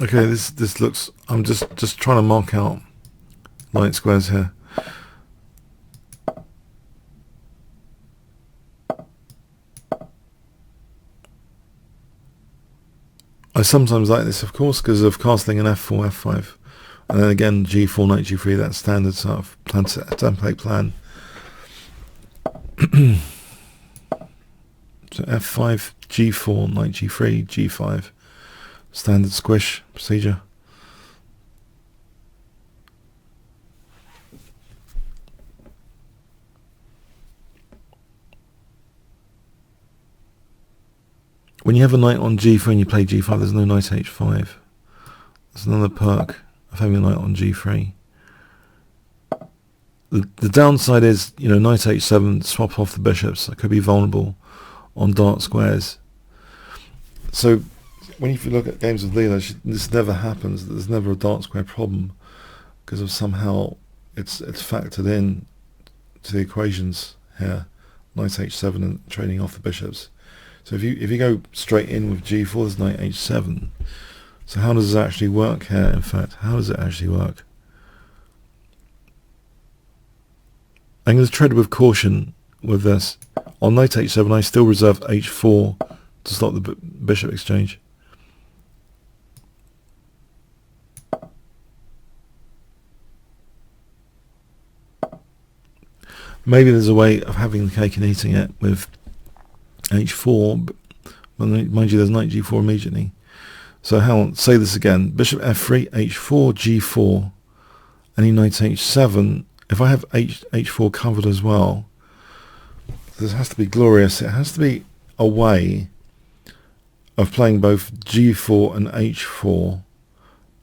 Okay, this looks. I'm just trying to mark out light squares here. I sometimes like this, of course, because of castling an f4, f5, and then again g4, knight g3. That's standard sort of template plan. So f5, g4, knight g3, g5. Standard squish procedure. When you have a knight on g3 and you play g5, there's no knight h5. There's another perk of having a knight on g3. The downside is, you know, knight h7, swap off the bishops. I could be vulnerable on dark squares. So if you look at games of Leela, this never happens. There's never a dark square problem. because of somehow it's factored in to the equations here. Knight h7 and trading off the bishops. So if you go straight in with g4, there's knight h7. So how does it actually work here? In fact, how does it actually work? I'm going to tread with caution with this. On knight h7, I still reserve h4 to stop the bishop exchange. Maybe there's a way of having the cake and eating it with h4, but mind you, there's knight g4 immediately. So say this again: bishop f3, h4, g4, any knight h7. If I have h4 covered as well, this has to be glorious. It has to be a way of playing both g4 and h4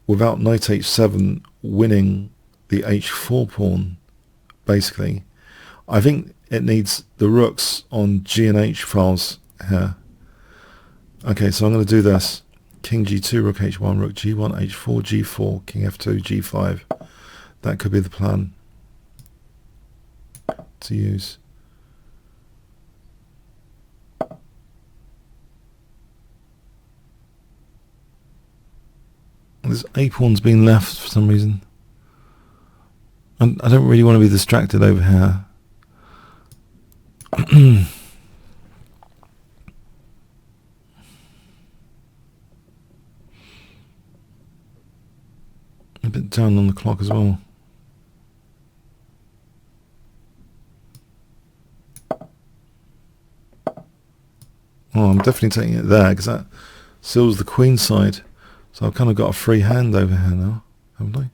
without knight h7 winning the h4 pawn, basically. I think it needs the rooks on g and h files here. Okay, so I'm going to do this. King g2, rook h1, rook g1, h4, g4, king f2, g5. That could be the plan to use. There's a pawn's been left for some reason. And I don't really want to be distracted over here. A bit down on the clock as well. Oh, I'm definitely taking it there because that seals the queen side. So I've kind of got a free hand over here now, haven't I?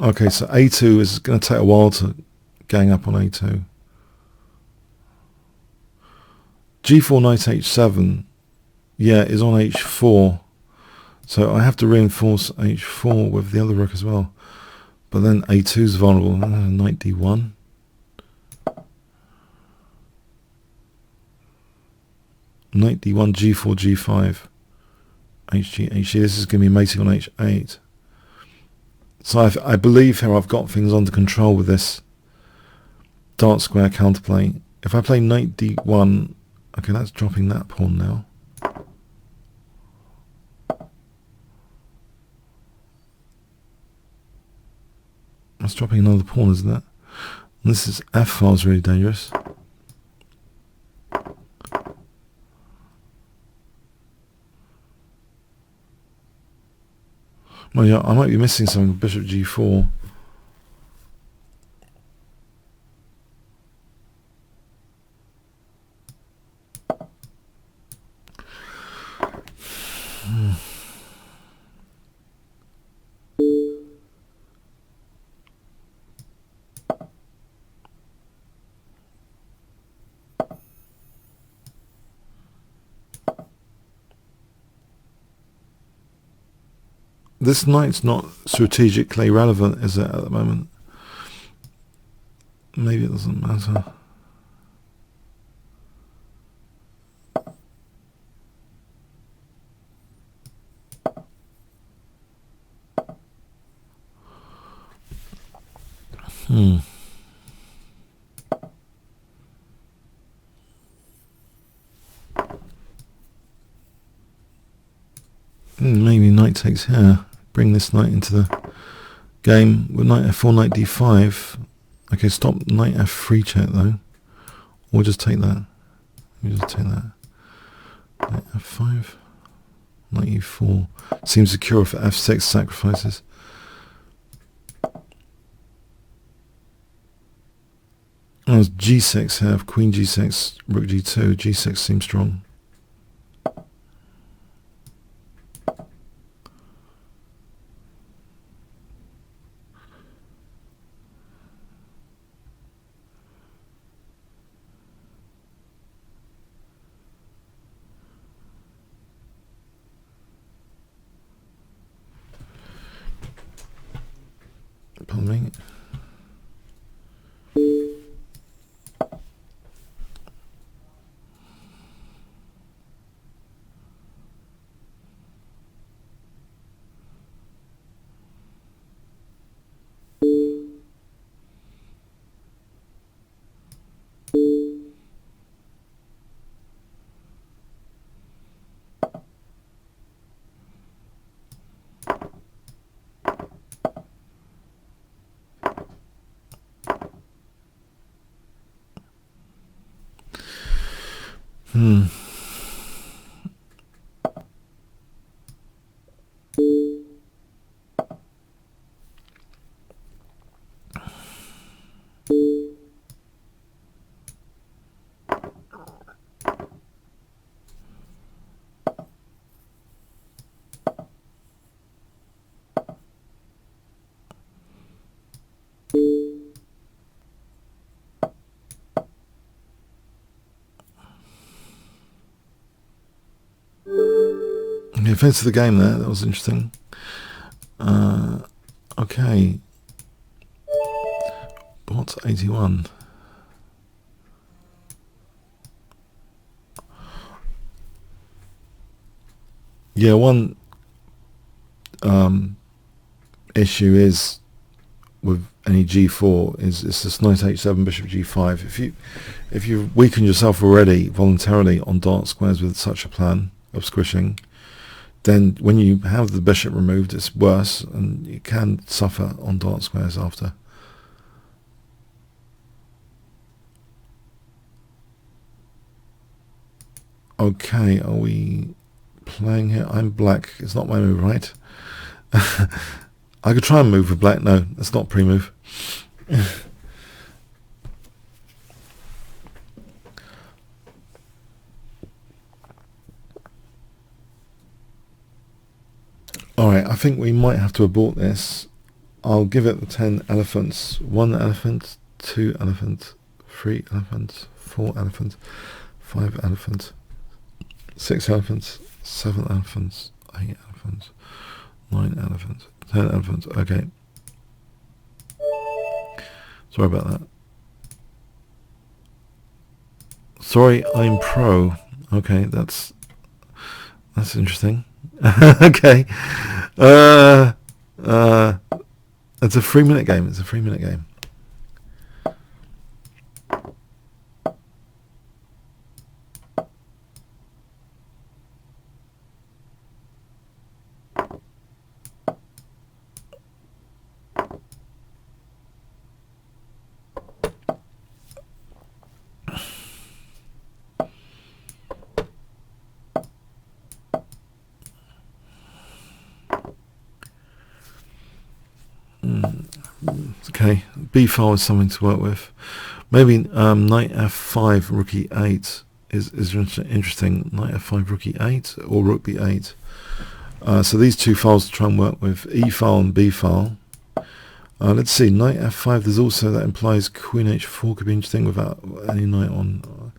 Okay, so a2 is going to take a while to gang up on a2. g4 knight h7, yeah, is on h4. So I have to reinforce h4 with the other rook as well. But then a2 is vulnerable. Knight d1. Knight d1, g4, g5. hg, hg. This is going to be mating on h8. So I believe here I've got things under control with this dark square counterplay. If I play knight d1, okay, that's dropping that pawn now. That's dropping another pawn, isn't it? And this is f-file is really dangerous. Well, yeah, I might be missing something. Bishop g4. This knight's not strategically relevant, is it, at the moment? Maybe it doesn't matter. Maybe knight takes here. Bring this knight into the game with knight f4, knight d5. Okay, stop knight f3 check though. Or just take that. Let me just take that. Knight f5, knight e4. Seems secure for f6 sacrifices. Oh, there's g6 here. Queen g6, rook g2. g6 seems strong. Pardon me. Hmm. The offence of the game there, that was interesting. Okay. Bot 81. Yeah, one issue is with any g4 is it's this knight h7 bishop g5. If you've weakened yourself already voluntarily on dark squares with such a plan of squishing, then when you have the bishop removed, it's worse, and you can suffer on dark squares after. Okay, are we playing here? I'm black. It's not my move, right? I could try and move with black. No, that's not pre-move. Alright, I think we might have to abort this. I'll give it the 10 elephants. 1 elephant, 2 elephants, 3 elephants, 4 elephants, 5 elephants, 6 elephants, 7 elephants, 8 elephants, 9 elephants, 10 elephants. Okay. Sorry about that. Sorry, I'm pro. Okay, that's interesting. Okay. It's a 3-minute game. It's a 3-minute game. Okay, B file is something to work with. Maybe knight f5, rook e8 is interesting. Knight f5, rook e8, or rook b8. So these two files to try and work with, E file and B file. Let's see, knight f5, there's also, that implies queen h4 could be interesting without any knight on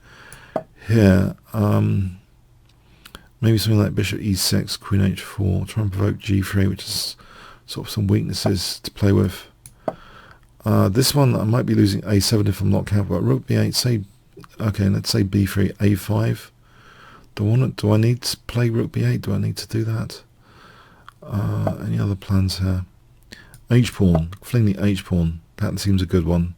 here. Maybe something like bishop e6, queen h4, try and provoke g3, which is sort of some weaknesses to play with. This one I might be losing a7 if I'm not careful, but rook b8, say, okay, let's say b3, a5. Do I need to play rook b8? Do I need to do that? Any other plans here? H-pawn, fling the H-pawn, that seems a good one.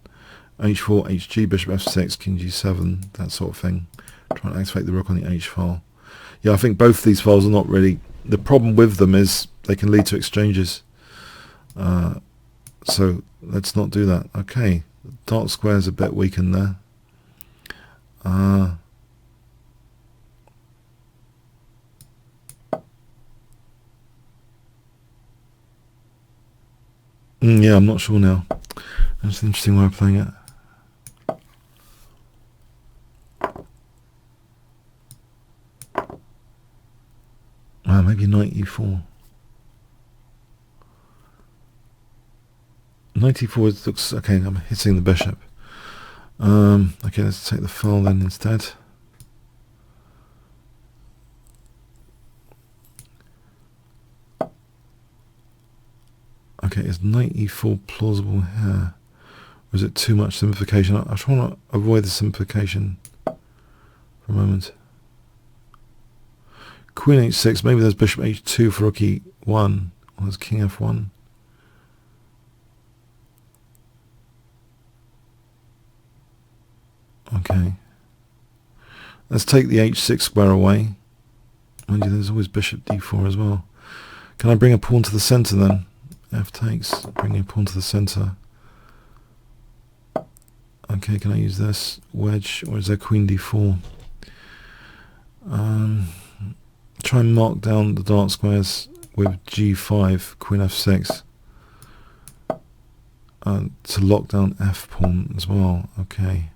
H4, HG, bishop f6, king g7, that sort of thing. Trying to activate the rook on the H file. Yeah, I think both these files are not really... The problem with them is they can lead to exchanges. So let's not do that. Okay, dark square's a bit weakened there. Yeah, I'm not sure now. That's an interesting way of playing it. Maybe knight e4. Knight e4 looks okay. I'm hitting the bishop. Okay, let's take the file then instead. Okay, is knight e4 plausible here? Or is it too much simplification? I'm trying to avoid the simplification for a moment. Queen h6, maybe there's bishop h2 for rook e1, or there's king f1. Okay. Let's take the h6 square away. Mind you, there's always bishop d4 as well. Can I bring a pawn to the centre then? F takes, bring a pawn to the centre. Okay, can I use this wedge, or is there queen d4? Try and mark down the dark squares with g5, queen f6, to lock down f pawn as well. Okay.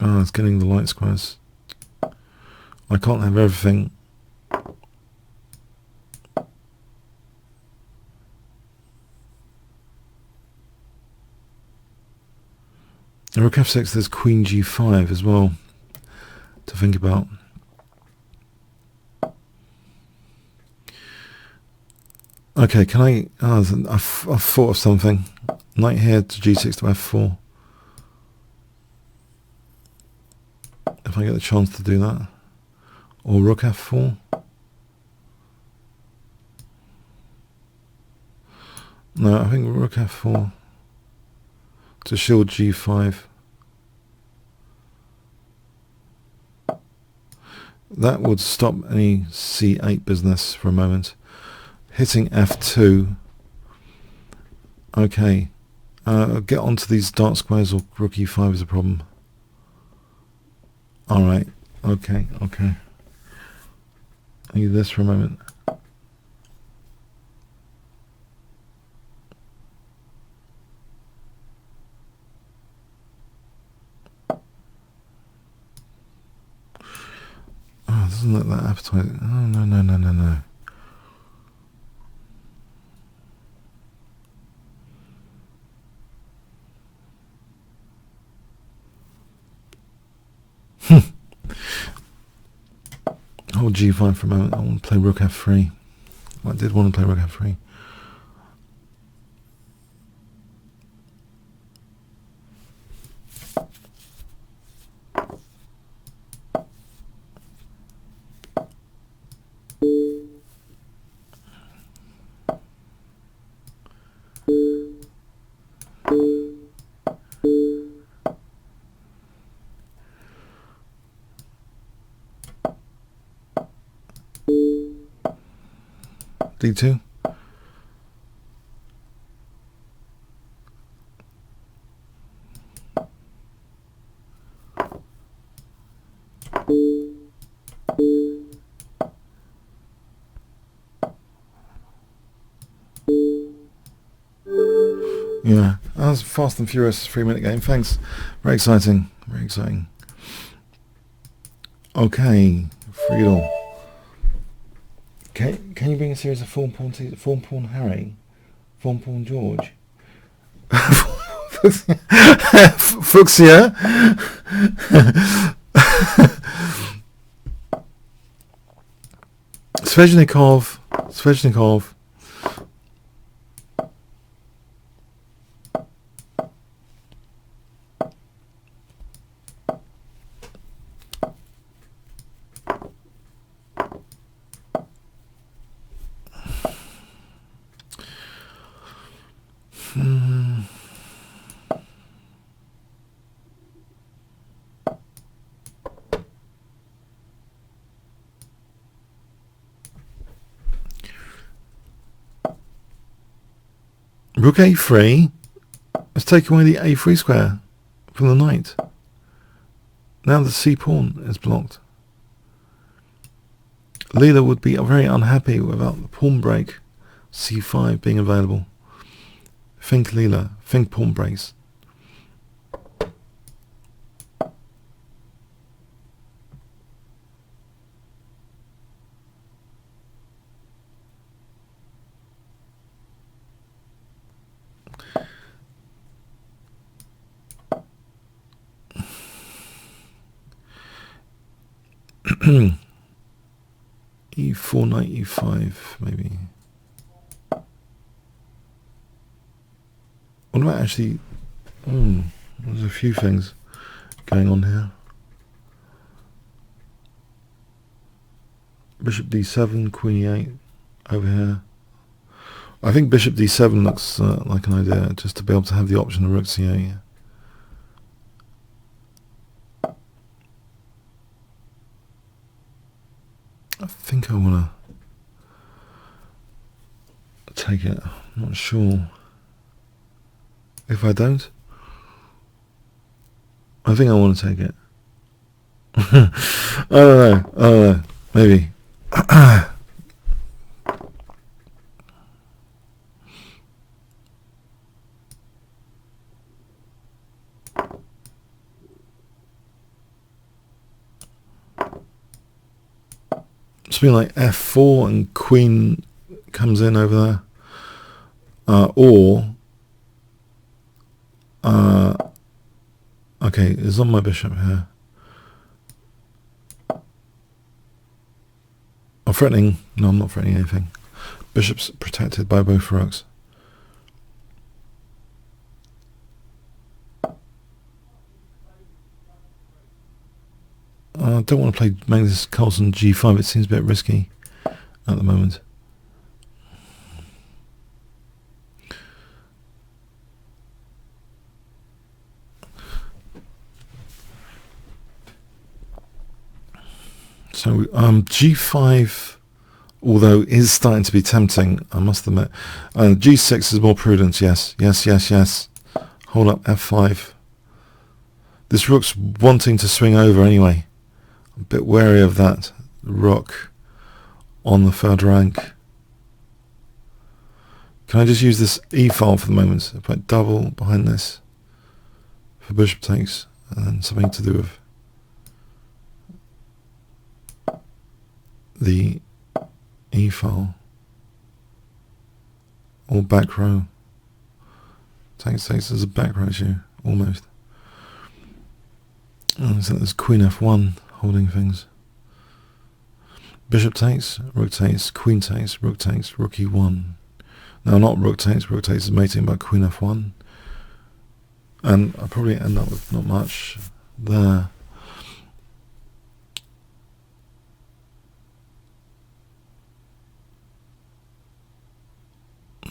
It's getting the light squares. I can't have everything. And rook f6, there's queen g5 as well to think about. Okay, can I've thought of something. Knight here to g6 to f4. If I get the chance to do that. Or rook f4. No, I think rook f4 to shield g5. That would stop any c8 business for a moment. Hitting f2. Okay. Get onto these dark squares, or rook e5 is a problem. Alright. Okay. Okay. I need this for a moment. Oh, it doesn't look that appetizing. Oh, no, no, no, no, no. Hold g5 for a moment. I want to play rook f3. I did want to play rook f3. d2. Yeah, that was fast and furious 3-minute game. Thanks. Very exciting. Very exciting. Okay, Friedel. Can you bring a series of form pawn Harry? Form pawn George? Fuchsia? Sveshnikov. Rook a3. Let's take away the a3 square from the knight. Now the c pawn is blocked. Leela would be very unhappy without the pawn break c5 being available. Think Leela. Think pawn breaks. e4, knight e5, maybe. What about actually... there's a few things going on here. Bishop d7, queen e8 over here. I think bishop d7 looks like an idea, just to be able to have the option of rook c8. I think I want to take it. I'm not sure. If I don't, I think I want to take it. I don't know. Maybe. It's been like f4 and queen comes in over there. Okay, it's on my bishop here. I'm threatening. No, I'm not threatening anything. Bishop's protected by both rooks. I don't want to play Magnus Carlsen g5. It seems a bit risky at the moment. So g5, although is starting to be tempting, I must admit. G6 is more prudent. Yes. Hold up, f5. This rook's wanting to swing over anyway. A bit wary of that rook on the third rank. Can I just use this e-file for the moment? If I double behind this for bishop takes, and then something to do with the e-file or back row. Takes as a back row issue, almost. So there's queen f1 holding things. Bishop takes, rook takes, queen takes, rook e1. No, not rook takes is mating by queen f1. And I probably end up with not much there.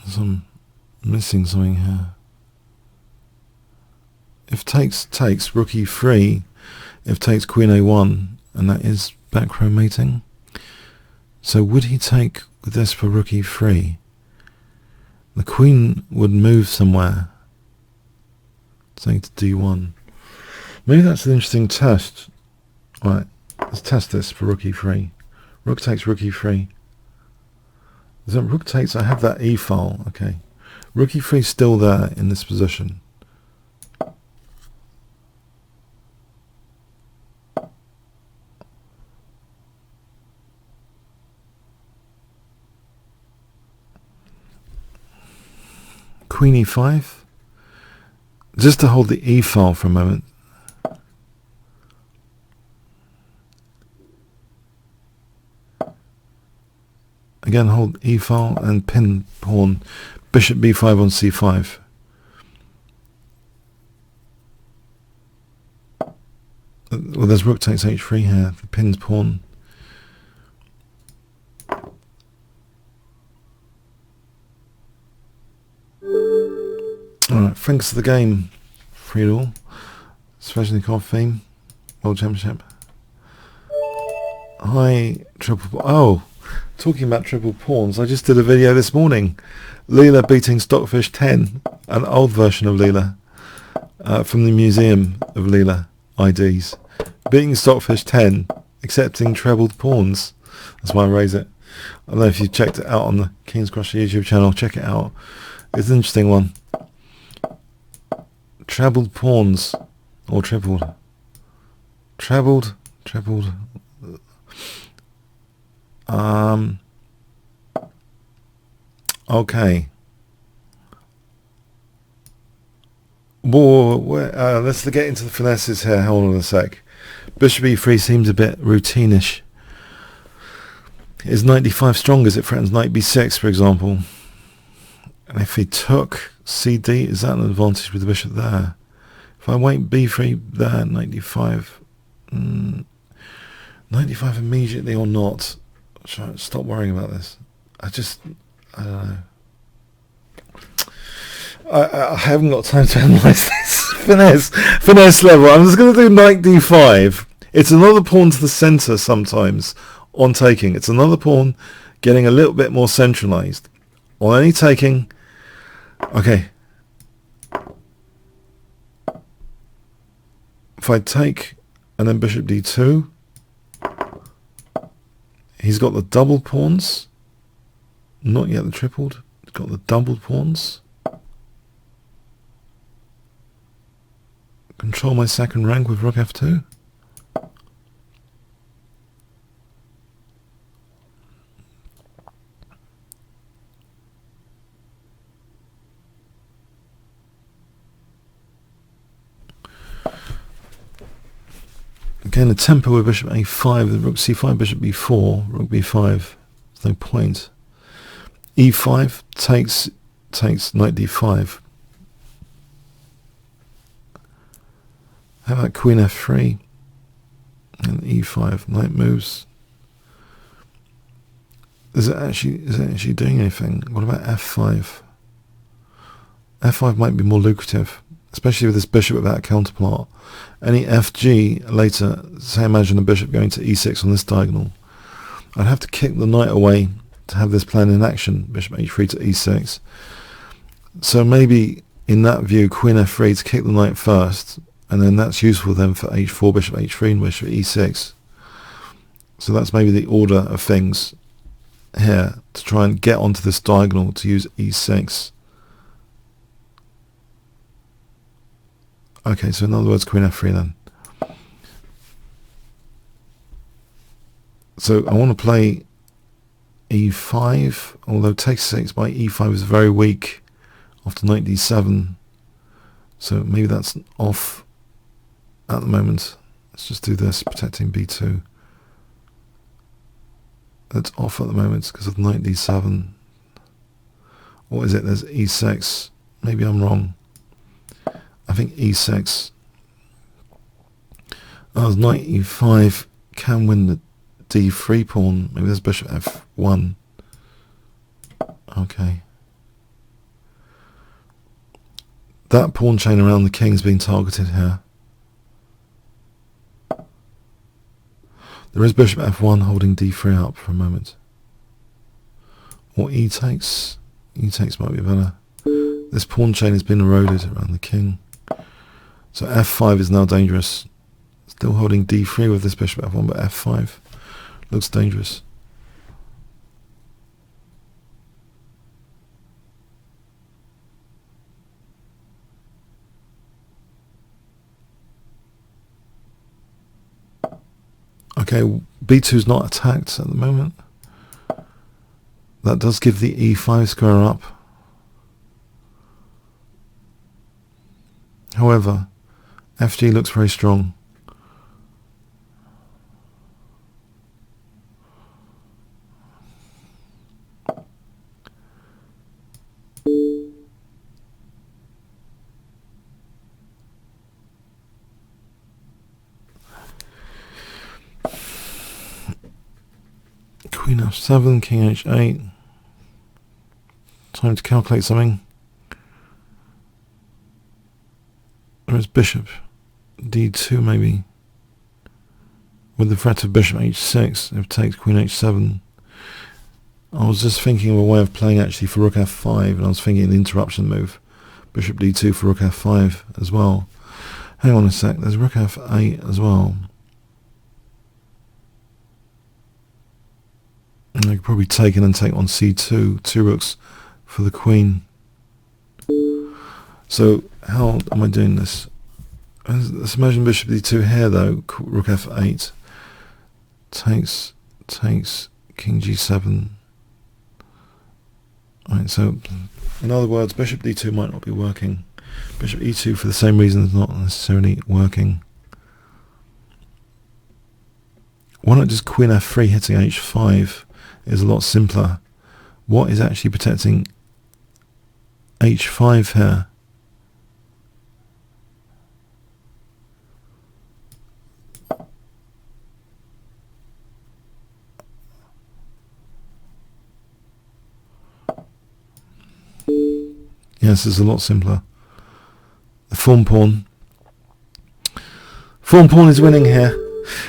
So I'm missing something here. If takes, rook e3. If takes, queen a1, and that is back row mating. So would he take with this for rook e3? The queen would move somewhere, saying to d1. Maybe that's an interesting test. Right, let's test this for rook e3. Rook takes, rook e3. So rook takes, I have that e-file, okay. Rook e3 is still there in this position. Queen e5. Just to hold the e-file for a moment. Again, hold e-file and pin pawn. Bishop b5 on c5. Well, there's rook takes h3 here. The pins pawn. Alright, thanks for the game, Friedel. Sveshnikov theme. World Championship. Hi, triple. Oh, talking about triple pawns, I just did a video this morning. Leela beating Stockfish 10, an old version of Leela, from the Museum of Leela IDs. Beating Stockfish 10, accepting trebled pawns. That's why I raise it. I don't know if you checked it out on the Kingscrusher YouTube channel. Check it out. It's an interesting one. Trebled pawns, or tripled. Trebled. Okay. Let's get into the finesses here. Hold on a sec. Bishop e3 seems a bit routinish. Is knight d5 strong as it threatens knight b6, for example? And if he took cd, is that an advantage with the bishop there? If I wait b3 there, knight d5, knight d5 immediately or not? Stop worrying about this. I don't know. I haven't got time to analyse this finesse level. I'm just going to do knight d5. It's another pawn to the centre sometimes on taking. It's another pawn getting a little bit more centralised. On any taking, okay. If I take and then bishop d2. He's got the double pawns, not yet the tripled. He's got the doubled pawns. Control my second rank with rook f2. Again, a tempo with bishop a5, the rook c5, bishop b4, rook b5. There's no point. e5 takes knight d5. How about queen f3 and e5? Knight moves. Is it actually doing anything? What about f5? f5 might be more lucrative, especially with this bishop without a counterpart. Any fg later, say imagine a bishop going to e6 on this diagonal. I'd have to kick the knight away to have this plan in action, bishop h3 to e6. So maybe in that view, queen f3 to kick the knight first, and then that's useful then for h4, bishop h3 and bishop e6. So that's maybe the order of things here, to try and get onto this diagonal to use e6. Okay, so in other words, queen f3 then. So I want to play e5, although takes 6 by e5 is very weak after knight d7. So maybe that's off at the moment. Let's just do this, protecting b2. That's off at the moment because of knight d7. What is it? There's e6. Maybe I'm wrong. I think e6. There's knight e5 can win the d3 pawn. Maybe there's bishop f1. Okay. That pawn chain around the king is being targeted here. There is bishop f1 holding d3 up for a moment. Or e takes. E takes might be better. This pawn chain has been eroded around the king. So f5 is now dangerous. Still holding d3 with this bishop f1, but f5 looks dangerous. Okay, b2 is not attacked at the moment. That does give the e5 square up. However, fg looks very strong. Queen f7, king h8. Time to calculate something. There is bishop d2 maybe, with the threat of bishop h6 if it takes queen h7. I was just thinking of a way of playing actually for rook f5, and I was thinking an interruption move, bishop d2 for rook f5 as well. Hang on a sec, there's rook f8 as well. And I could probably take in and take on c2, two rooks for the queen. So how am I doing this? Let's imagine bishop d2 here though, rook f8, takes king g7. Right, so in other words, bishop d2 might not be working. Bishop e2 for the same reason is not necessarily working. Why not just queen f3 hitting h5 is a lot simpler. What is actually protecting h5 here? Yes, it's a lot simpler. The form pawn. Form pawn is winning here.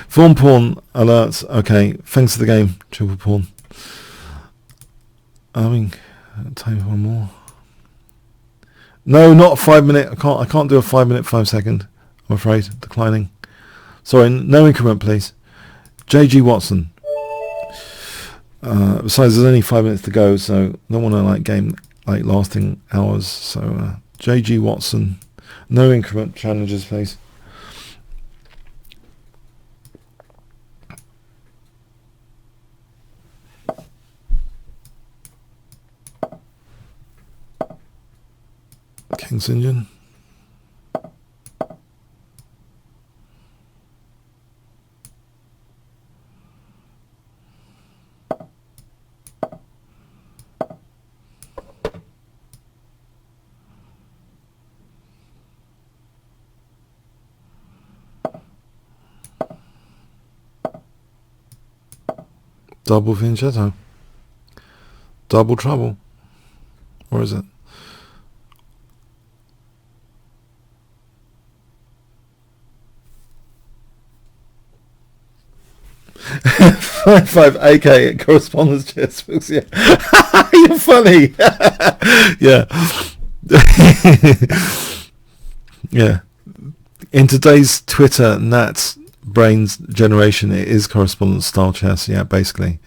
Form pawn alert. Okay, thanks for the game. Triple pawn. I mean, time for one more. No, not a 5 minute. I can't do a 5 minute, 5 second. I'm afraid. Declining. Sorry, no increment, please. J.G. Watson. Besides, there's only 5 minutes to go, so I don't want to like game like lasting hours. So J.G. Watson, no increment challenges, please. King's Indian. Double fianchetto. Double trouble. Or is it? Five AK correspondence chess books. Yeah, you're funny. Yeah, yeah. In today's Twitter Nats brains generation, it is correspondence style chess. Yeah, basically.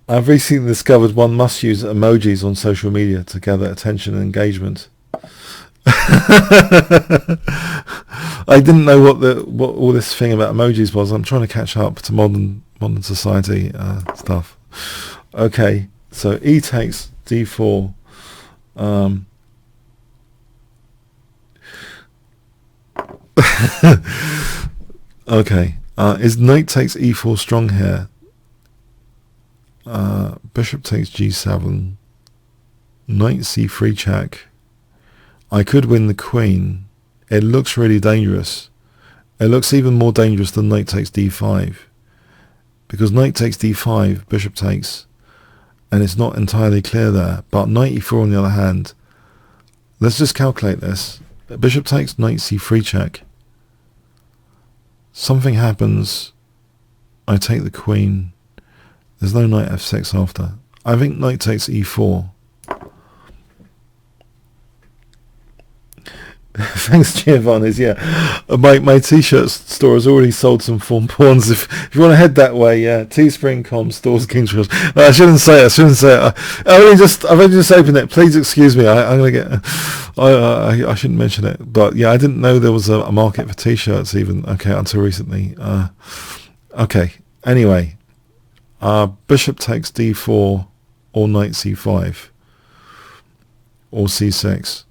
I've recently discovered one must use emojis on social media to gather attention and engagement. I didn't know what all this thing about emojis was. I'm trying to catch up to modern society stuff. Okay, so E takes D4. Okay, is knight takes E4 strong here? Bishop takes G7. Knight C3 check. I could win the queen. It looks really dangerous. It looks even more dangerous than knight takes D5. Because knight takes D5, bishop takes, and it's not entirely clear there. But knight E4 on the other hand, let's just calculate this. Bishop takes, knight C3 check. Something happens. I take the queen. There's no knight F6 after. I think knight takes E4. Thanks, Giovanni's. Yeah, my t-shirt store has already sold some form pawns. If you want to head that way, yeah. Teespring.com stores Kingscrusher. No, I shouldn't say it. I've only just opened it. Please excuse me. I'm gonna get. I shouldn't mention it, but yeah, I didn't know there was a market for t-shirts even. Okay, until recently. Okay. Anyway, bishop takes D4 or knight C5 or C6.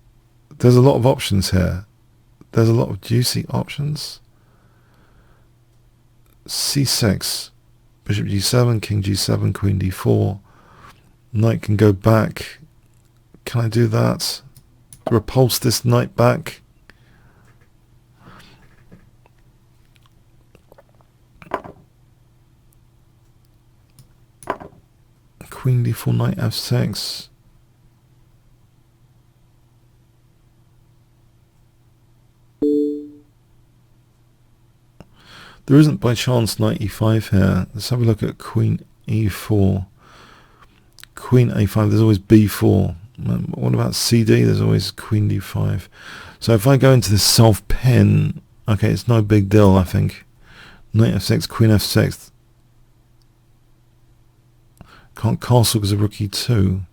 There's a lot of options here. There's a lot of juicy options. C6, bishop G7, king G7, queen D4. Knight can go back. Can I do that? Repulse this knight back. Queen D4, knight F6. There isn't by chance knight E5 here. Let's have a look at queen E4. Queen A5, there's always B4. What about CD? There's always queen D5. So if I go into this self-pin, okay, it's no big deal, I think. Knight F6, queen F6. Can't castle because of rook E2.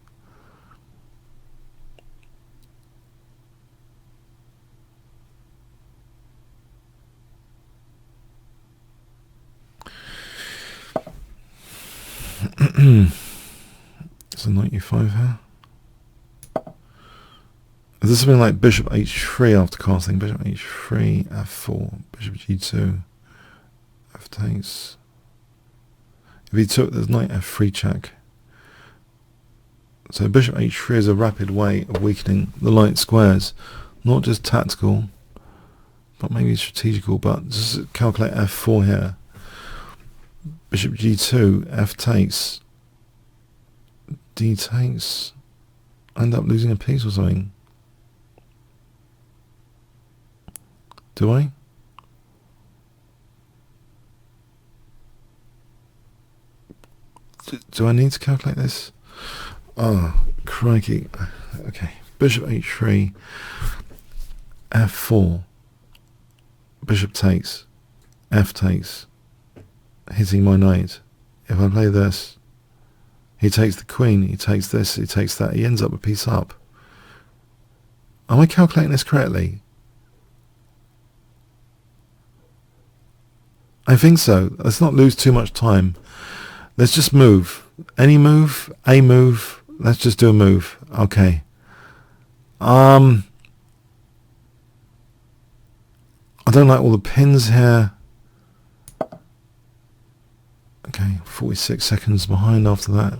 It's a knight E5 here. Is this something like bishop H3 after casting? Bishop H3, F4, bishop G2, F takes. If he took, there's knight F3 check. So bishop H3 is a rapid way of weakening the light squares. Not just tactical, but maybe strategical. But just calculate F4 here. Bishop G2, F takes, D takes. I end up losing a piece or something. Do I? Do I need to calculate this? Oh, crikey. Okay. Bishop H3. f4, bishop takes, f takes, hitting my knight. If I play this, he takes the queen, he takes this, he takes that, he ends up a piece up. Am I calculating this correctly? I think so. Let's not lose too much time. Let's just move. Any move? A move? Let's just do a move. Okay. I don't like all the pins here. Okay, 46 seconds behind after that.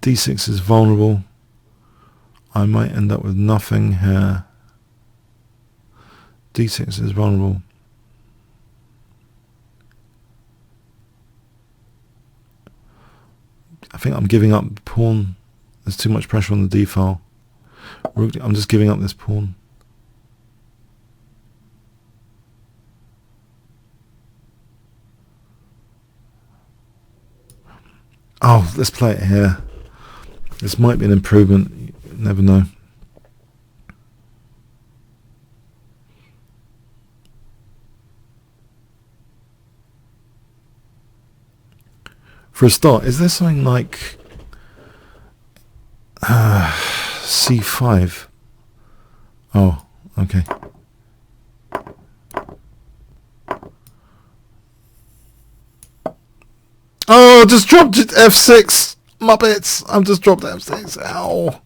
D6 is vulnerable. I might end up with nothing here. D6 is vulnerable. I think I'm giving up the pawn. There's too much pressure on the D file. I'm just giving up this pawn. Oh, let's play it here. This might be an improvement. You never know. For a start, is there something like C5? Oh, okay. Oh, I just dropped F6. Muppets. I've just dropped F6. Ow.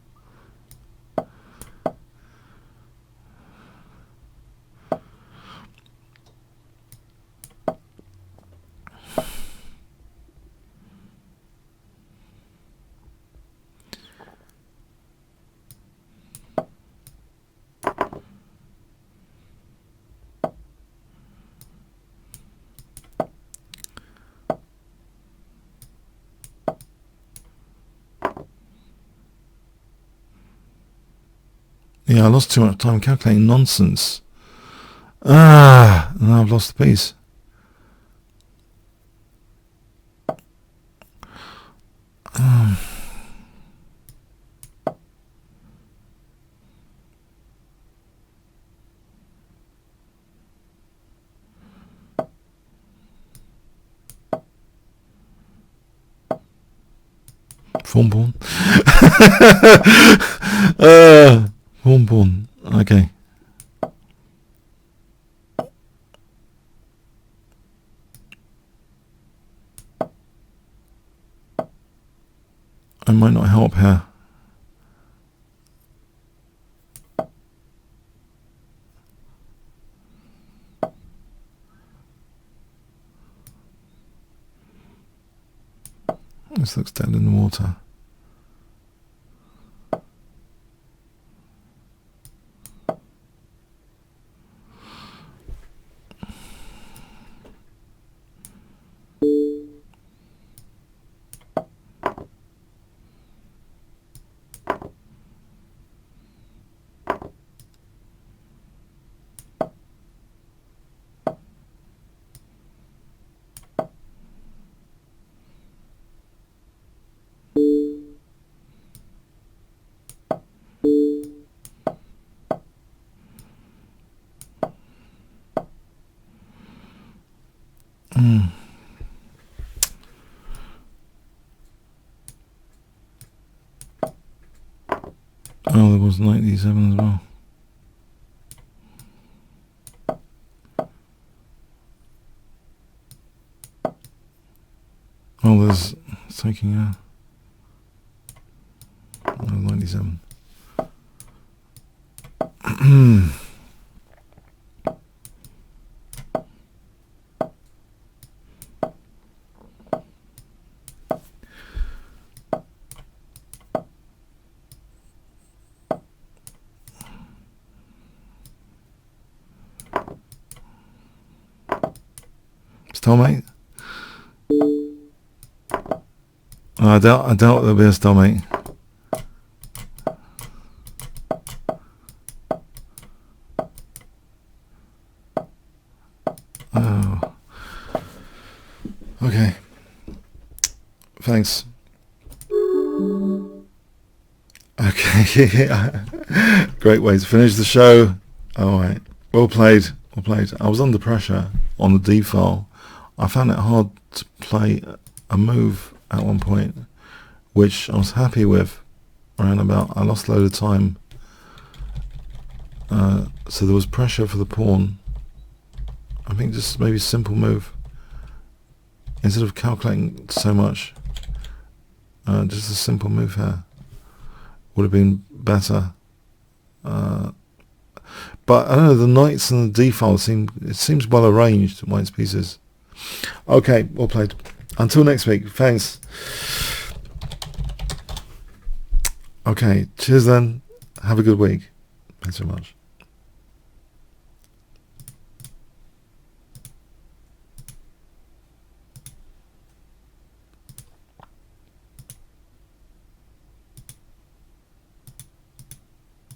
Yeah, I lost too much time calculating nonsense. Now I've lost the piece. Pawn pawn. Pawn pawn. Okay. I might not help here. This looks dead in the water. Oh, there was 97 as well. Oh, there's taking a 97. Stalemate? I doubt there'll be a stalemate. Oh. Okay. Thanks. Okay. Great way to finish the show. All right. Well played. Well played. I was under pressure on the D file. I found it hard to play a move at one point, which I was happy with. Around about, I lost a load of time. So there was pressure for the pawn. I think just maybe a simple move. Instead of calculating so much, just a simple move here would have been better. But I don't know, the knights and the d file seems well arranged, white's pieces. Okay, well played. Until next week, thanks. Okay, cheers then. Have a good week. Thanks so much.